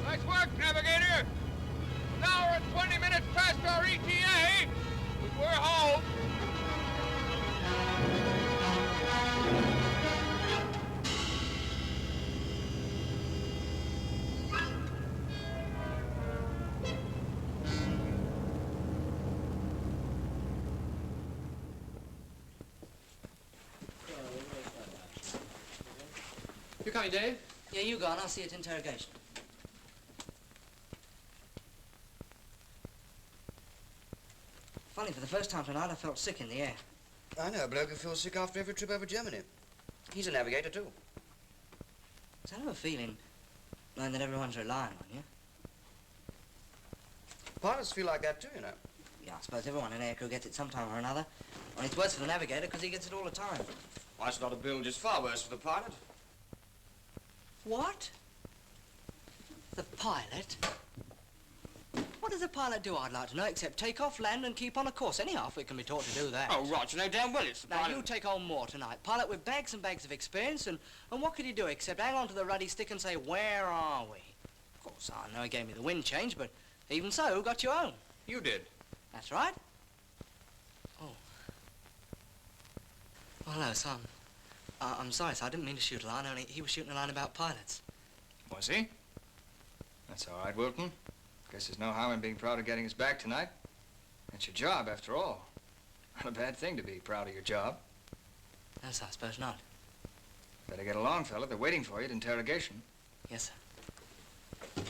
Nice work, navigator! An hour and 20 minutes past our ETA, but we're home. You coming, Dave? Yeah, you go on. I'll see you at interrogation. Funny, for the first time tonight, I felt sick in the air. I know a bloke who feels sick after every trip over Germany. He's a navigator, too. It's a hell of a feeling, knowing that everyone's relying on you. Pilots feel like that, too, you know. Yeah, I suppose everyone in aircrew gets it sometime or another. And it's worse for the navigator, because he gets it all the time. Why, it's not a bilge. It's far worse for the pilot. What? The pilot? What does a pilot do, I'd like to know, except take off, land, and keep on a course? Anyhow, if we can be taught to do that. Oh, Roger, no damn well it's the Now, pilot. you take on more tonight. Pilot with bags and bags of experience, and what could he do except hang on to the ruddy stick and say, where are we? Of course, I know he gave me the wind change, but even so, who got you home? You did. That's right. Oh. Well, hello, son. I'm sorry, sir. I didn't mean to shoot a line, only he was shooting a line about pilots. Was he? That's all right, Wilton. Guess there's no harm in being proud of getting us back tonight. It's your job, after all. Not a bad thing to be proud of your job. Yes, I suppose not. Better get along, fella. They're waiting for you at interrogation. Yes, sir.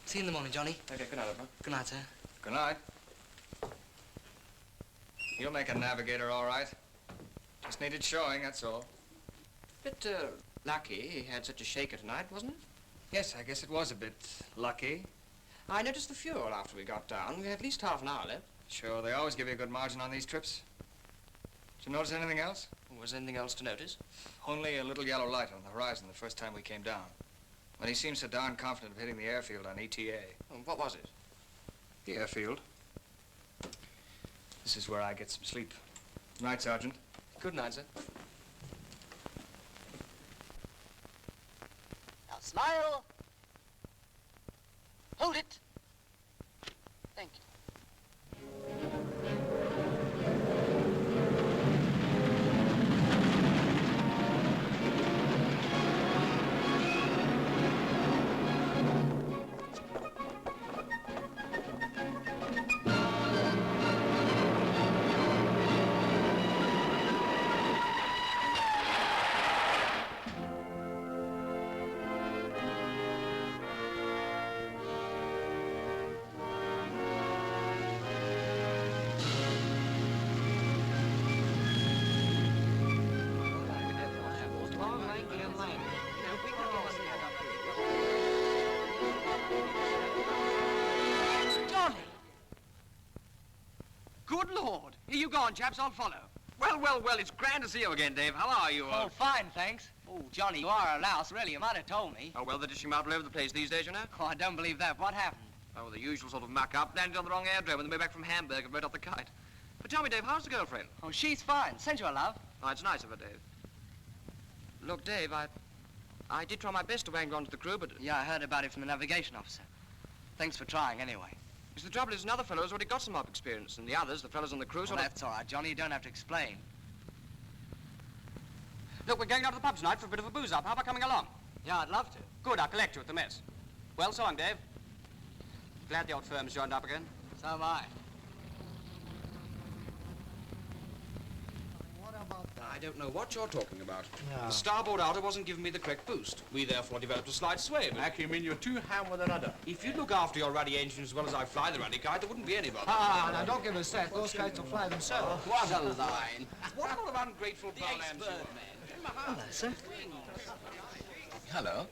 See you in the morning, Johnny. Okay, good night, everyone. Good night, sir. Good night. You'll make a navigator, all right. Just needed showing, that's all. Bit, lucky he had such a shaker tonight, wasn't it? Yes, I guess it was a bit lucky. I noticed the fuel after we got down. We had at least half an hour left. Sure, they always give you a good margin on these trips. Did you notice anything else? Was there anything else to notice? Only a little yellow light on the horizon the first time we came down. When he seemed so darn confident of hitting the airfield on ETA. What was it? The airfield. This is where I get some sleep. Night, Sergeant. Good night, sir. Now smile. Hold it. Thank you. Good Lord. Here you go on, chaps. I'll follow. Well, well, well, it's grand to see you again, Dave. How are you? Oh, fine, thanks. Oh, Johnny, you are a louse, really. You might have told me. Oh, well, they're dishing them out all over the place these days, you know. Oh, I don't believe that. What happened? Oh, the usual sort of muck-up. Landed on the wrong airdrome on the way back from Hamburg and right off the kite. But tell me, Dave, how's the girlfriend? Oh, she's fine. Send you a love. Oh, it's nice of her, Dave. Look, Dave, I did try my best to wangle onto the crew, but... Yeah, I heard about it from the navigation officer. Thanks for trying, anyway. Because the trouble is another fellow has already got some op experience, and the others, the fellows on the crew, Well, that's all right, Johnny. You don't have to explain. Look, we're going down to the pub tonight for a bit of a booze-up. How about coming along? Yeah, I'd love to. Good, I'll collect you at the mess. Well, so long, Dave. Glad the old firm's joined up again. So am I. I don't know what you're talking about. No. The starboard outer wasn't giving me the correct boost. We therefore developed a slight sway. But You mean you're too ham with a rudder? if you'd look after your ruddy engine as well as I fly the ruddy kite, there wouldn't be any bother. Now don't give us that. Those kites will fly themselves. What a line. What a lot of ungrateful barlams you are. Hello, sir. Hello.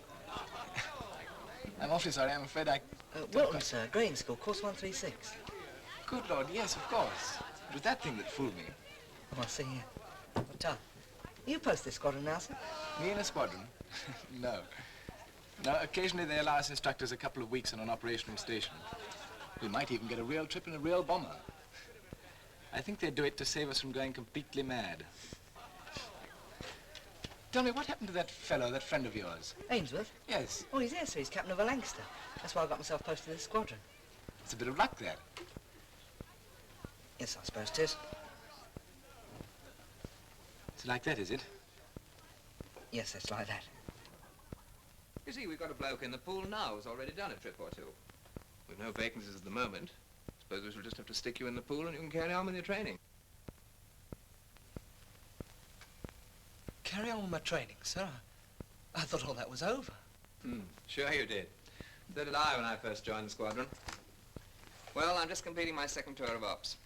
I'm awfully sorry. I'm afraid I... Wilton, sir. Grading school, course 136. Good Lord, yes, of course. It was that thing that fooled me. Oh, I see here. But, you post this squadron now, sir? Me in a squadron? No. No, occasionally they allow us instructors a couple of weeks on an operational station. We might even get a real trip in a real bomber. I think they do it to save us from going completely mad. Tell me, what happened to that fellow, that friend of yours? Ainsworth? Yes. Oh, he's here, sir. He's captain of a Lancaster. That's why I got myself posted to this squadron. It's a bit of luck, that. Yes, I suppose it is. It's like that, is it? Yes, it's like that. You see, we've got a bloke in the pool now who's already done a trip or two. We've no vacancies at the moment. Suppose we shall just have to stick you in the pool and you can carry on with your training. Carry on with my training, sir. I thought all that was over. Sure you did. So did I when I first joined the squadron. Well, I'm just completing my second tour of ops.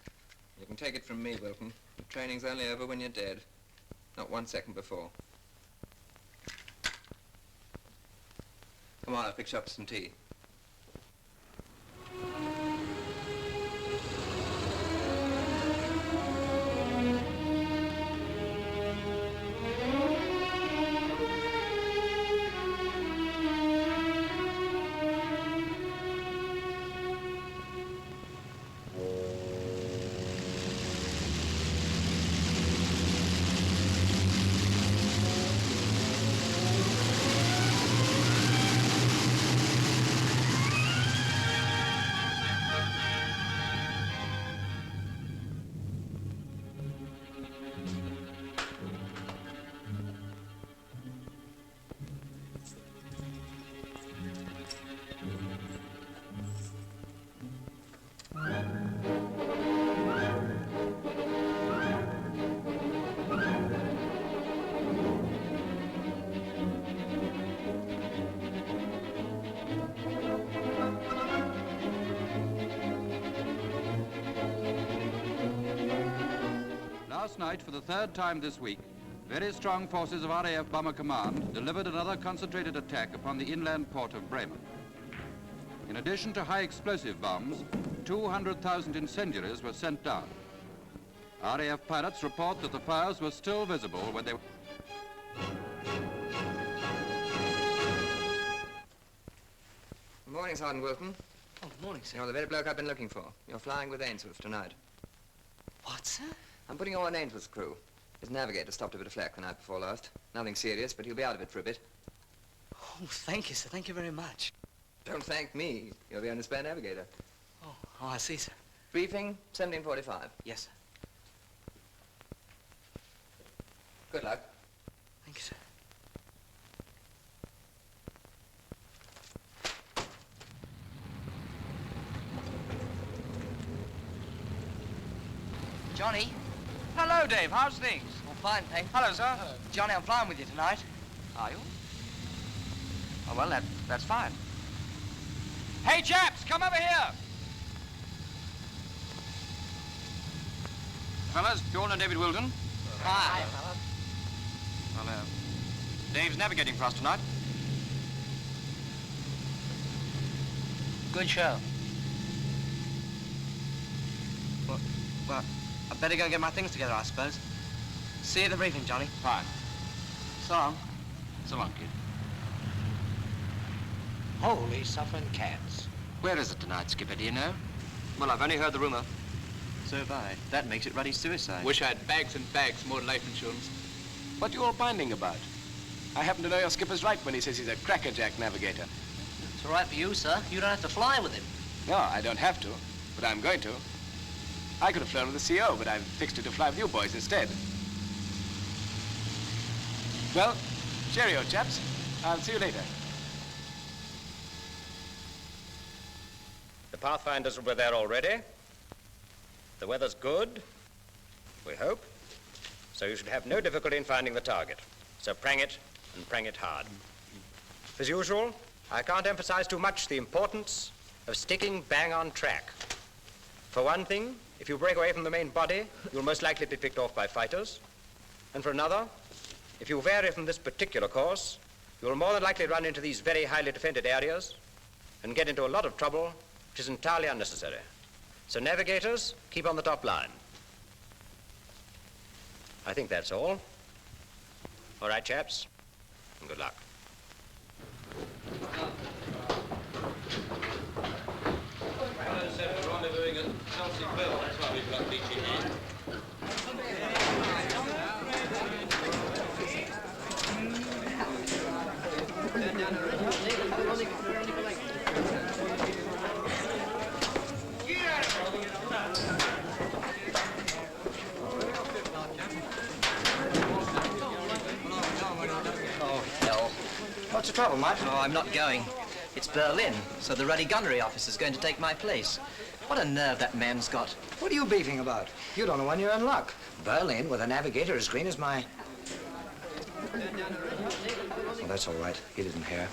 You can take it from me, Wilton. The training's only over when you're dead. Not 1 second before. Come on, I'll fix you up some tea. Last night, for the third time this week, very strong forces of RAF Bomber Command delivered another concentrated attack upon the inland port of Bremen. In addition to high explosive bombs, 200,000 incendiaries were sent down. RAF pilots report that the fires were still visible when they were... Good morning, Sergeant Wilton. Oh, good morning, sir. You're the very bloke I've been looking for. You're flying with Ainsworth tonight. What, sir? I'm putting you on Ainsworth's crew. His navigator stopped a bit of flak the night before last. Nothing serious, but he'll be out of it for a bit. Oh, thank you, sir. Thank you very much. Don't thank me. You're the only spare navigator. Oh, I see, sir. Briefing, 1745. Yes, sir. Good luck. Thank you, sir. Johnny? Hello, Dave. How's things? Oh, fine, thanks. Hello, sir. Johnny, I'm flying with you tonight. Are you? Oh, well, that's fine. Hey, chaps, come over here. Fellas, you all know David Wilton? Hi, fella. Well, Dave's navigating for us tonight. Good show. Well, I better go get my things together, I suppose. See you at the briefing, Johnny. Fine. So long. So long, kid. Holy suffering cats. Where is it tonight, Skipper, do you know? Well, I've only heard the rumor. So have I. That makes it ruddy suicide. Wish I had bags and bags more life insurance. What you all binding about? I happen to know your skipper's right when he says he's a crackerjack navigator. It's all right for you, sir. You don't have to fly with him. No, I don't have to, but I'm going to. I could have flown with the CO, but I've fixed it to fly with you boys instead. Well, cheerio, chaps. I'll see you later. The Pathfinders will be there already. The weather's good, we hope, so you should have no difficulty in finding the target. So prang it, and prang it hard. As usual, I can't emphasize too much the importance of sticking bang on track. For one thing, if you break away from the main body, you'll most likely be picked off by fighters. And for another, if you vary from this particular course, you'll more than likely run into these very highly defended areas and get into a lot of trouble, which is entirely unnecessary. So navigators, keep on the top line. I think that's all. All right, chaps, and good luck. Rendezvousing at Chelsea Bill. That's why we've got Beachy here. Oh, hell. What's the trouble, Mike? Oh, I'm not going. It's Berlin, so the ruddy gunnery officer's going to take my place. What a nerve that man's got. What are you beefing about? You don't know when you're in luck. Berlin with a navigator as green as my... Well, that's all right. He didn't hear.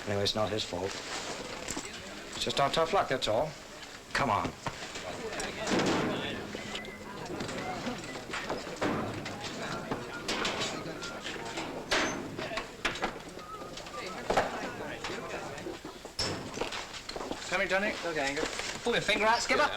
Anyway, it's not his fault. It's just our tough luck, that's all. Come on. Coming, Johnny? Okay, Angus. Pull your finger out, Skipper.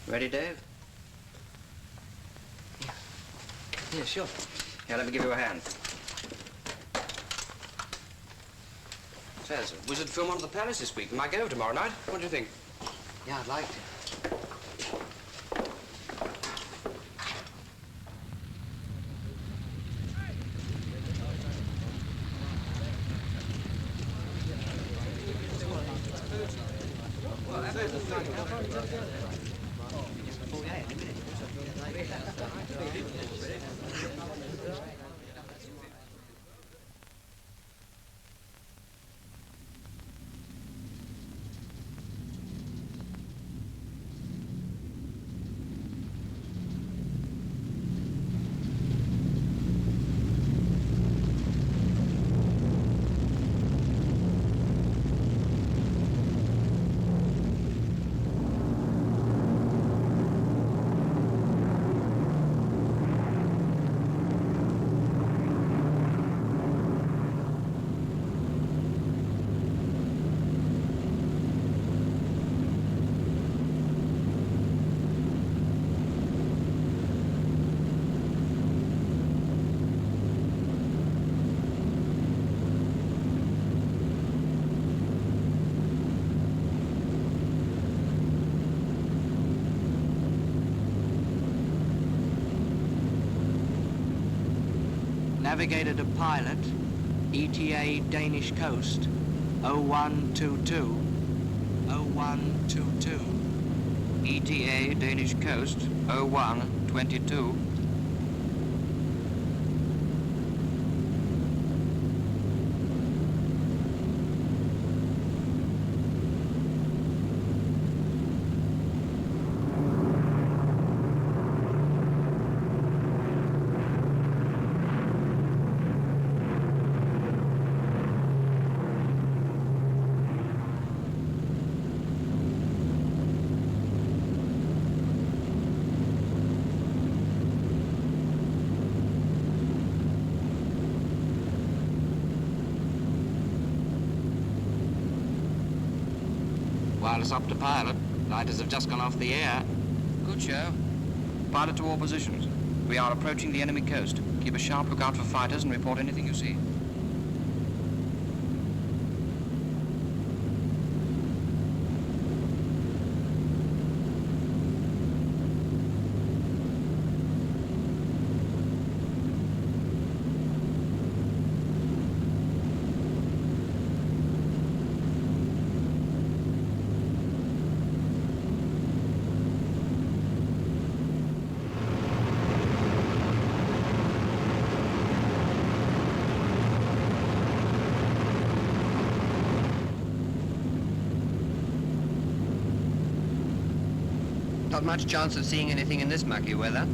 Ready, Dave? Yeah, sure. Here, let me give you a hand. There's a Wizard film on at the Palace this week. We might go over tomorrow night. What do you think? Yeah, I'd like to. Navigator to pilot, ETA Danish coast, 0122. 0122. ETA Danish coast, 0122. Wireless up to pilot. Lighters have just gone off the air. Good show. Pilot to all positions. We are approaching the enemy coast. Keep a sharp lookout for fighters and report anything you see. Not much chance of seeing anything in this mucky weather.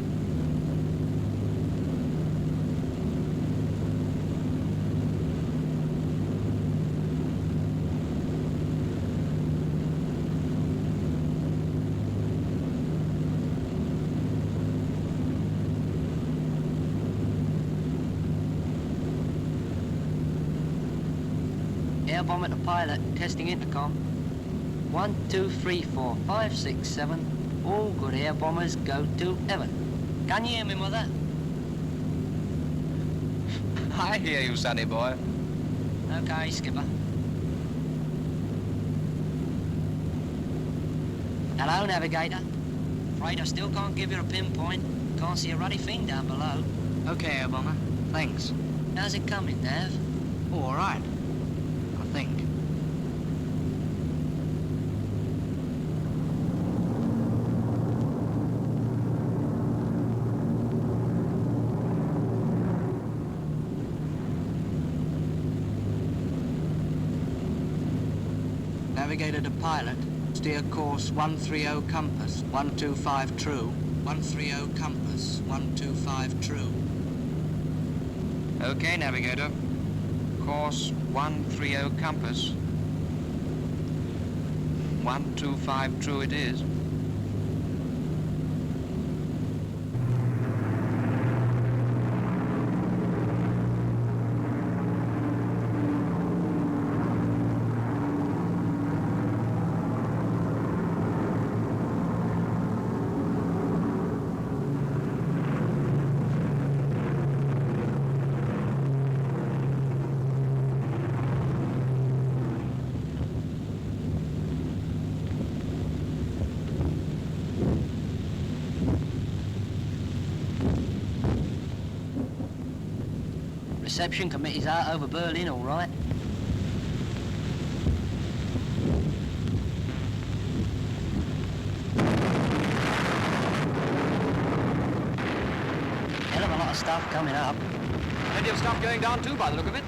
Air bomber to pilot, testing intercom. 1, 2, 3, 4, 5, 6, 7. All good air bombers go to heaven. Can you hear me, Mother? I hear you, sonny boy. Okay, Skipper. Hello, Navigator. Afraid I still can't give you a pinpoint. Can't see a ruddy thing down below. Okay, Air Bomber. Thanks. How's it coming, Nav? All right. I think. Navigator to pilot. Steer course 130 compass, 125 true. 130 compass, 125 true. Okay, Navigator. Course 130 compass. 125 true it is. Reception committee's out over Berlin, all right. Hell of a lot of stuff coming up. Plenty of stuff going down too, by the look of it.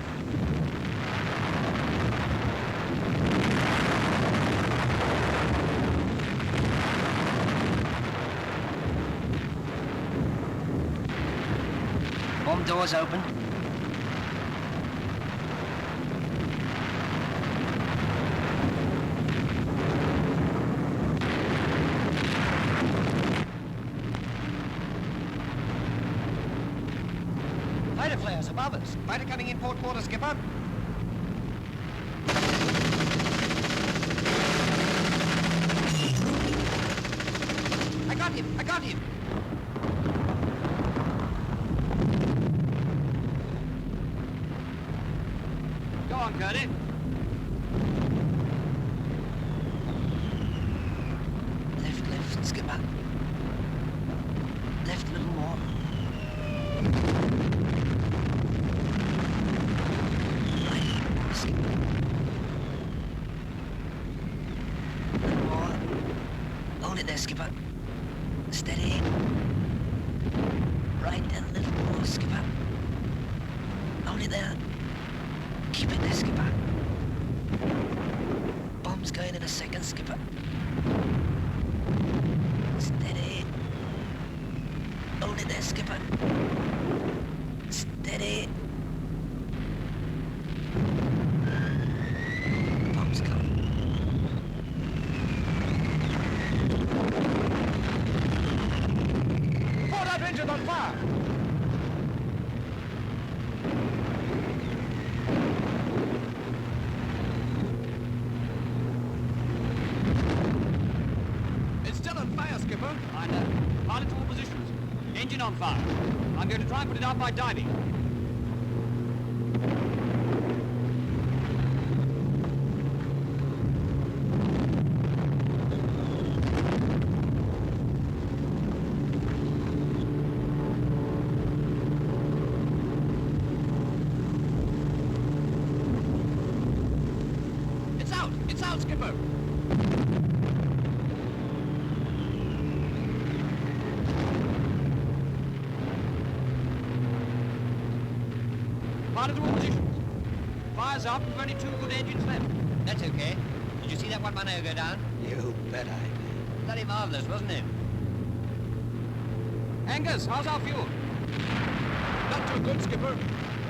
Bomb doors open. Fighter flares above us. Fighter coming in port quarter, Skipper. I got him. I got him. Go on, Curly. Left, Skipper. Left a little more. there, skipper. Steady. Right, and a little more, skipper. Hold it there. Keep it there, skipper. Bomb's going in a second, skipper. Steady. Hold it there, skipper. Steady. Bomb's gone. Port up engine on fire! It's still on fire, Skipper. I know. Pilot to all positions. Engine on fire. I'm going to try and put it out by diving. It's out! It's out, Skipper! Pilot to all positions. Fire's up, we've only 2 good engines left. That's okay. Did you see that one Mono go down? You bet I did. Bloody marvellous, wasn't it? Angus, how's our fuel? Not too good, Skipper.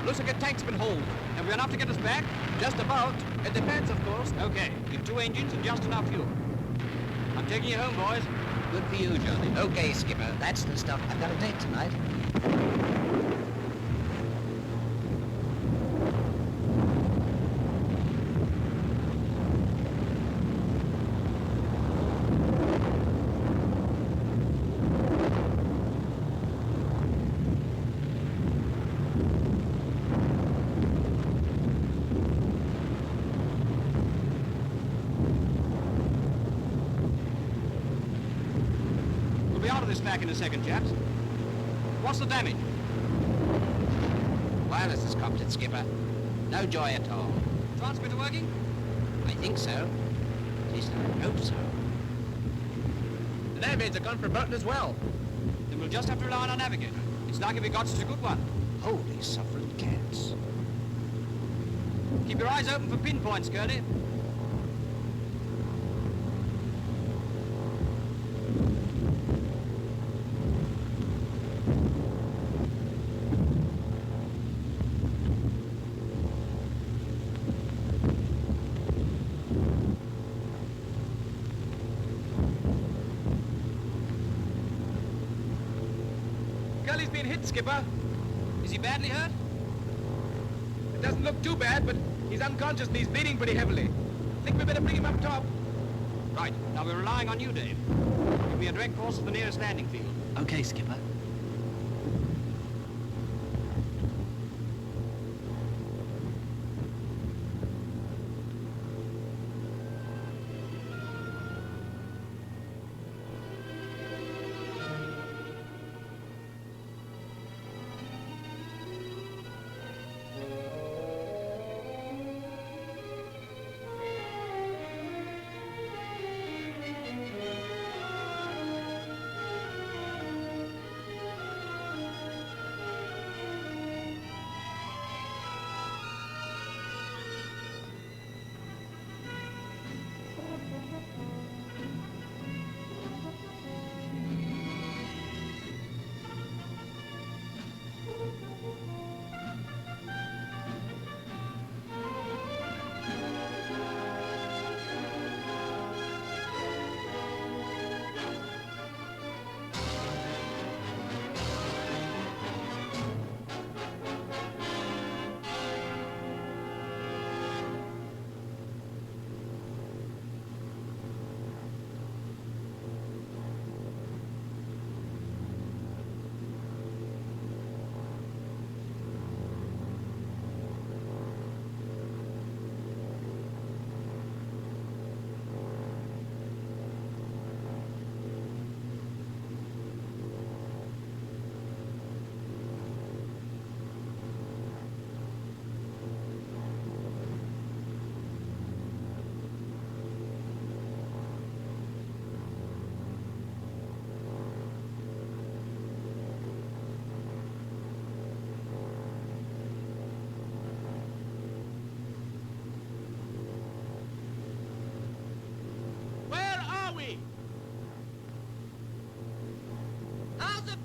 Looks like a tank's been hauled. Have we enough to get us back? Just about. It depends, of course. Okay, we've 2 engines and just enough fuel. I'm taking you home, boys. Good for you, Johnny. Okay, skipper. That's the stuff. I've got a date tonight. We'll be out of this back in a second, chaps. What's the damage? Wireless has copped it, skipper. No joy at all. Transmitter working? I think so. At least I hope so. The navigator's a gone for Burton as well. Then we'll just have to rely on our navigator. It's lucky we got such a good one. Holy suffering cats. Keep your eyes open for pinpoints, Curly. Curly's been hit, Skipper. Is he badly hurt? It doesn't look too bad, but he's unconscious and he's bleeding pretty heavily. Think we better bring him up top. Right. Now we're relying on you, Dave. Give me a direct course to the nearest landing field. Okay, skipper.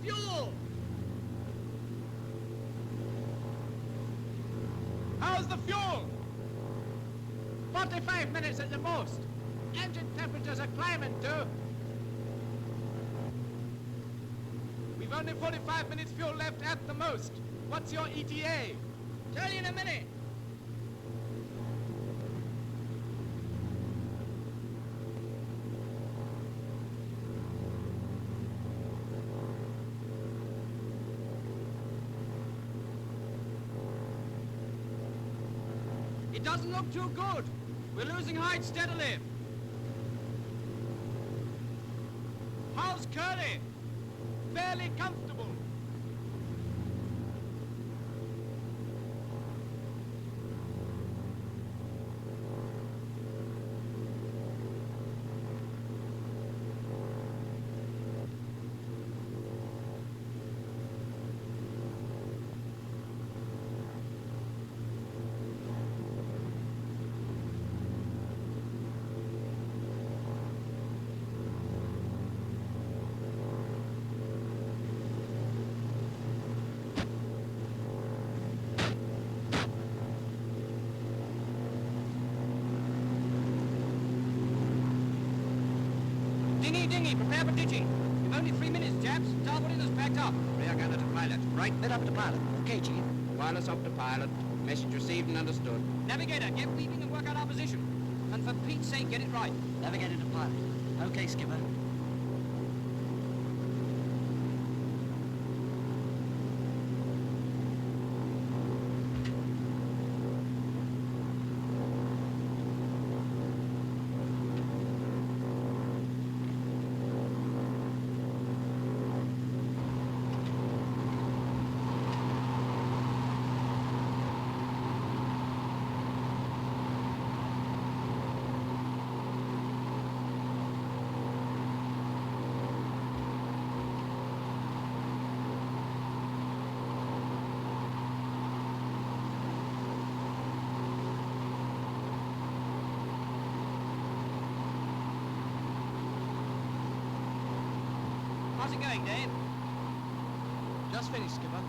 fuel? How's the fuel? 45 minutes at the most. Engine temperatures are climbing too. We've only 45 minutes fuel left at the most. What's your ETA? Tell you in a minute. It doesn't look too good. We're losing height steadily. How's Curly? Fairly comfortable. Dinghy, prepare for ditching. You've only 3 minutes, chaps. Starboard is packed up. Rear gunner to pilot. Right. Head up to pilot. Okay, Chief. Wireless up to pilot. Message received and understood. Navigator, get weaving and work out our position. And for Pete's sake, get it right. Navigator to pilot. Okay, skipper. How's it going, Dave? Just finished, skipper.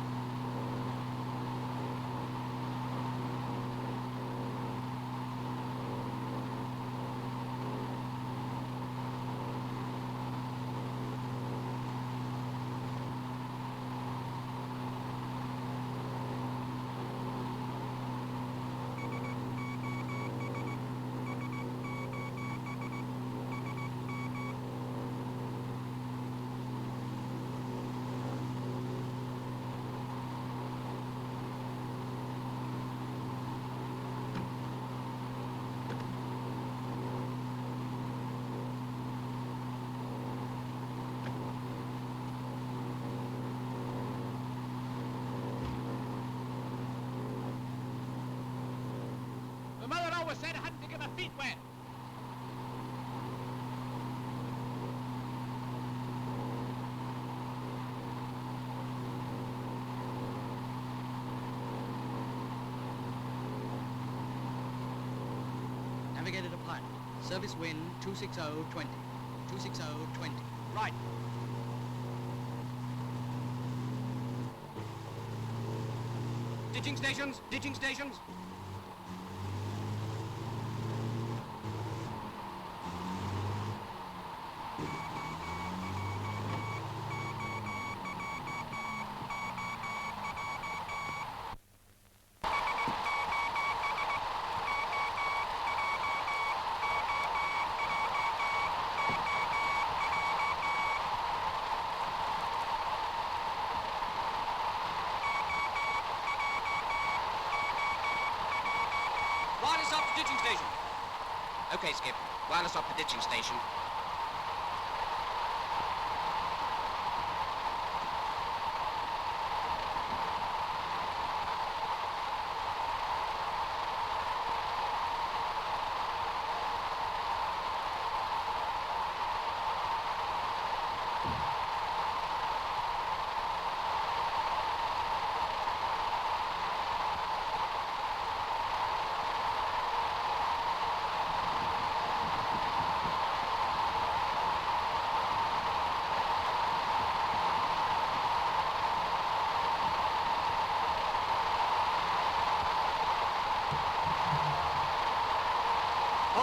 The mother always said I hadn't to get my feet wet. Navigator to pilot. Service wind 26020. 26020. Right. Ditching stations, ditching stations. Wireless up to ditching station. Okay, Skip. Wireless up to ditching station.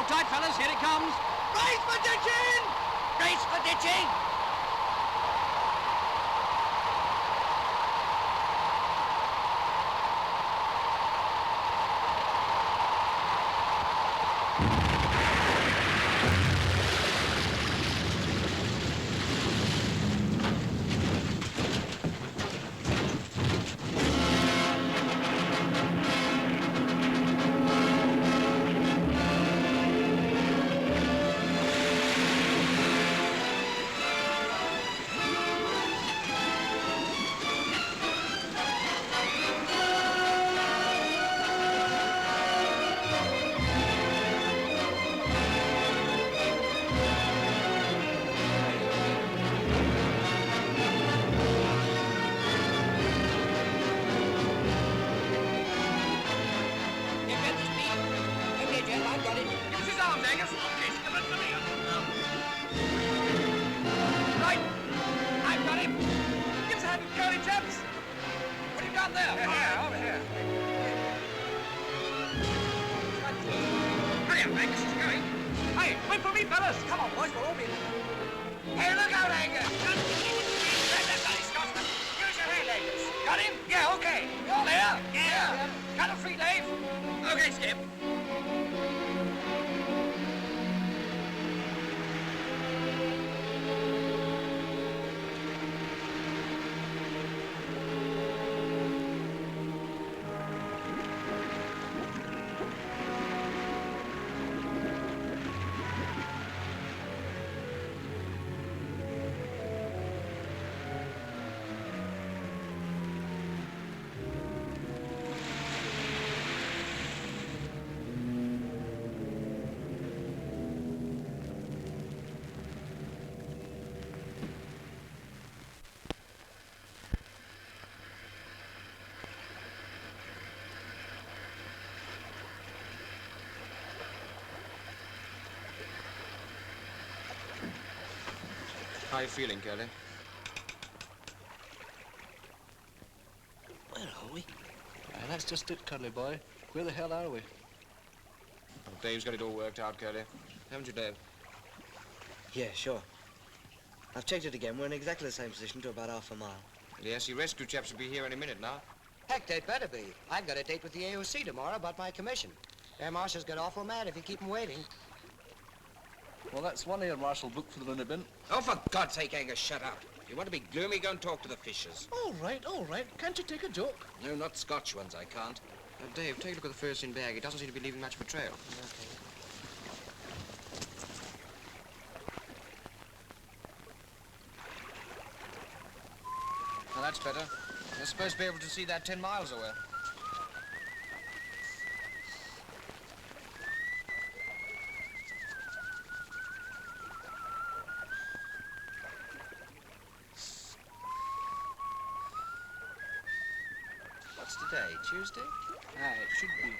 Hold tight, fellas. Here it comes. Race for ditching! Race for ditching! How are you feeling, Curly? Where are we? That's just it, cuddly boy. Where the hell are we? Well, Dave's got it all worked out, Curly. Haven't you, Dave? Yeah, sure. I've checked it again. We're in exactly the same position to about half a mile. Yes, the rescue chaps will be here any minute now. Heck, they'd better be. I've got a date with the AOC tomorrow about my commission. Air Marshal's get awful mad if you keep 'em waiting. Well, that's one air marshal booked for the Lunner bin. Oh, for God's sake, Angus, shut up. If you want to be gloomy, go and talk to the fishers. All right, all right. Can't you take a joke? No, not Scotch ones, I can't. Dave, take a look at the first-in bag. It doesn't seem to be leaving much of a trail. Okay. Now, that's better. You're supposed to be able to see that 10 miles away. What's today, Tuesday? Aye, it should be.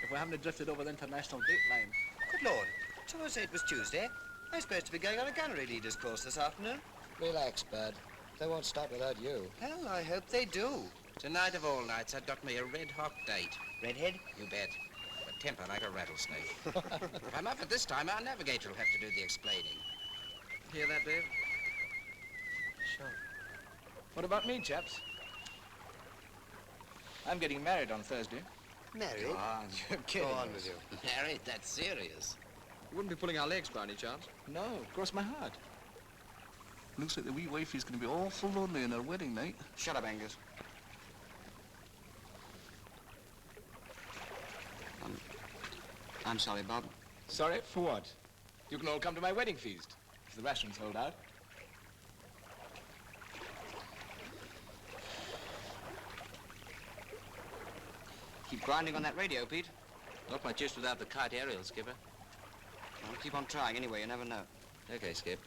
If we haven't drifted over the international date line. Good Lord. Someone said it was Tuesday. I'm supposed to be going on a gunnery leaders course this afternoon. Relax, Bud. They won't start without you. Hell, I hope they do. Tonight of all nights, I've got me a red-hot date. Redhead? You bet. A temper like a rattlesnake. If I'm up at this time, our navigator will have to do the explaining. Hear that, Dave? Sure. What about me, chaps? I'm getting married on Thursday. Married? Go on, you're kidding Go on us. with you. Married? That's serious. You wouldn't be pulling our legs by any chance? No, cross my heart. Looks like the wee wifey's going to be awful lonely on her wedding night. Shut up, Angus. I'm sorry, Bob. Sorry? For what? You can all come to my wedding feast, if the rations hold out. Keep grinding on that radio, Pete. Not much use without the kite aerial, Skipper. Well, keep on trying anyway, you never know. Okay, Skip.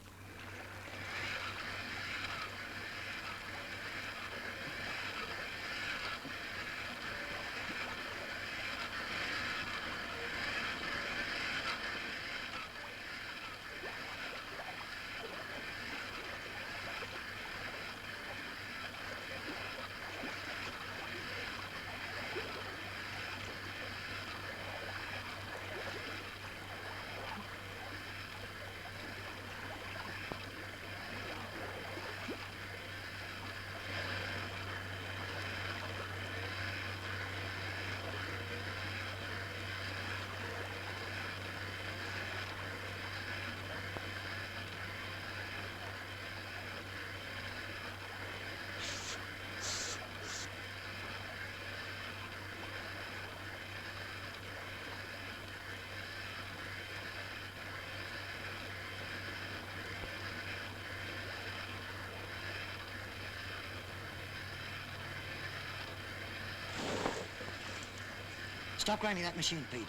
Stop grinding that machine, Pete.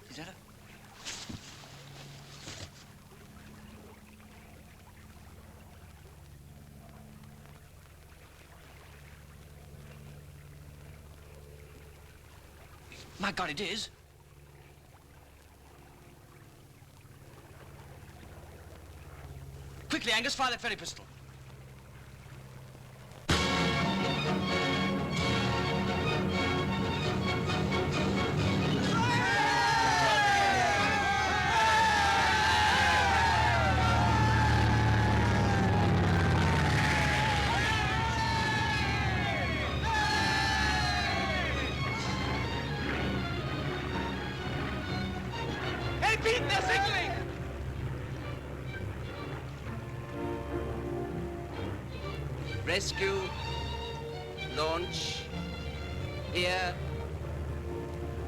Is that it? My God, it is. Quickly, Angus, fire that ferry pistol. Hey, Pete, they're signaling! Rescue, launch, here,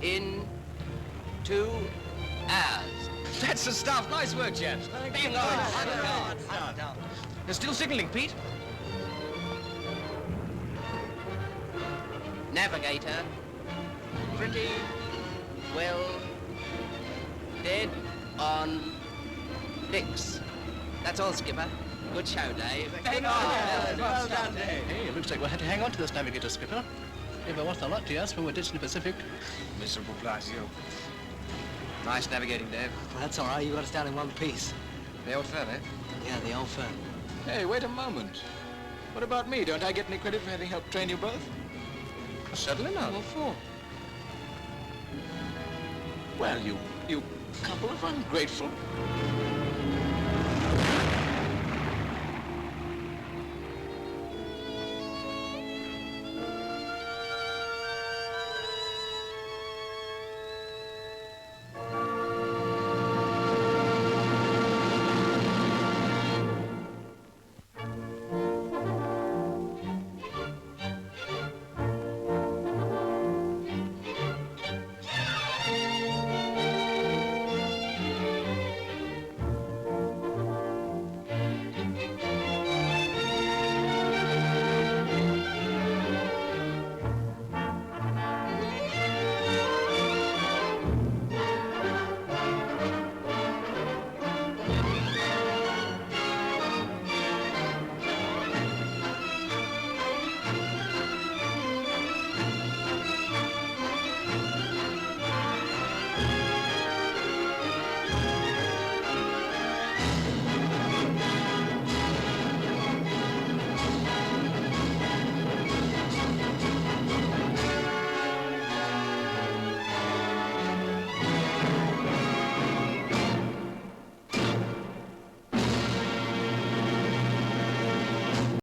in 2 hours. That's the stuff. Nice work, chaps. Hang on. They're still signaling, Pete. Navigator, pretty well dead on fix. That's all, Skipper. Good show, Dave. Well done, Dave. Hey, it looks like we'll have to hang on to this navigator, Skipper. If it was a lot to us when we're ditching the Pacific. Miserable blast, you. Nice navigating, Dave. Well, that's all right. You got us down in one piece. The old firm, eh? Yeah, the old firm. Hey, wait a moment. What about me? Don't I get any credit for having helped train you both? Certainly not. What for? Well, you couple of ungrateful.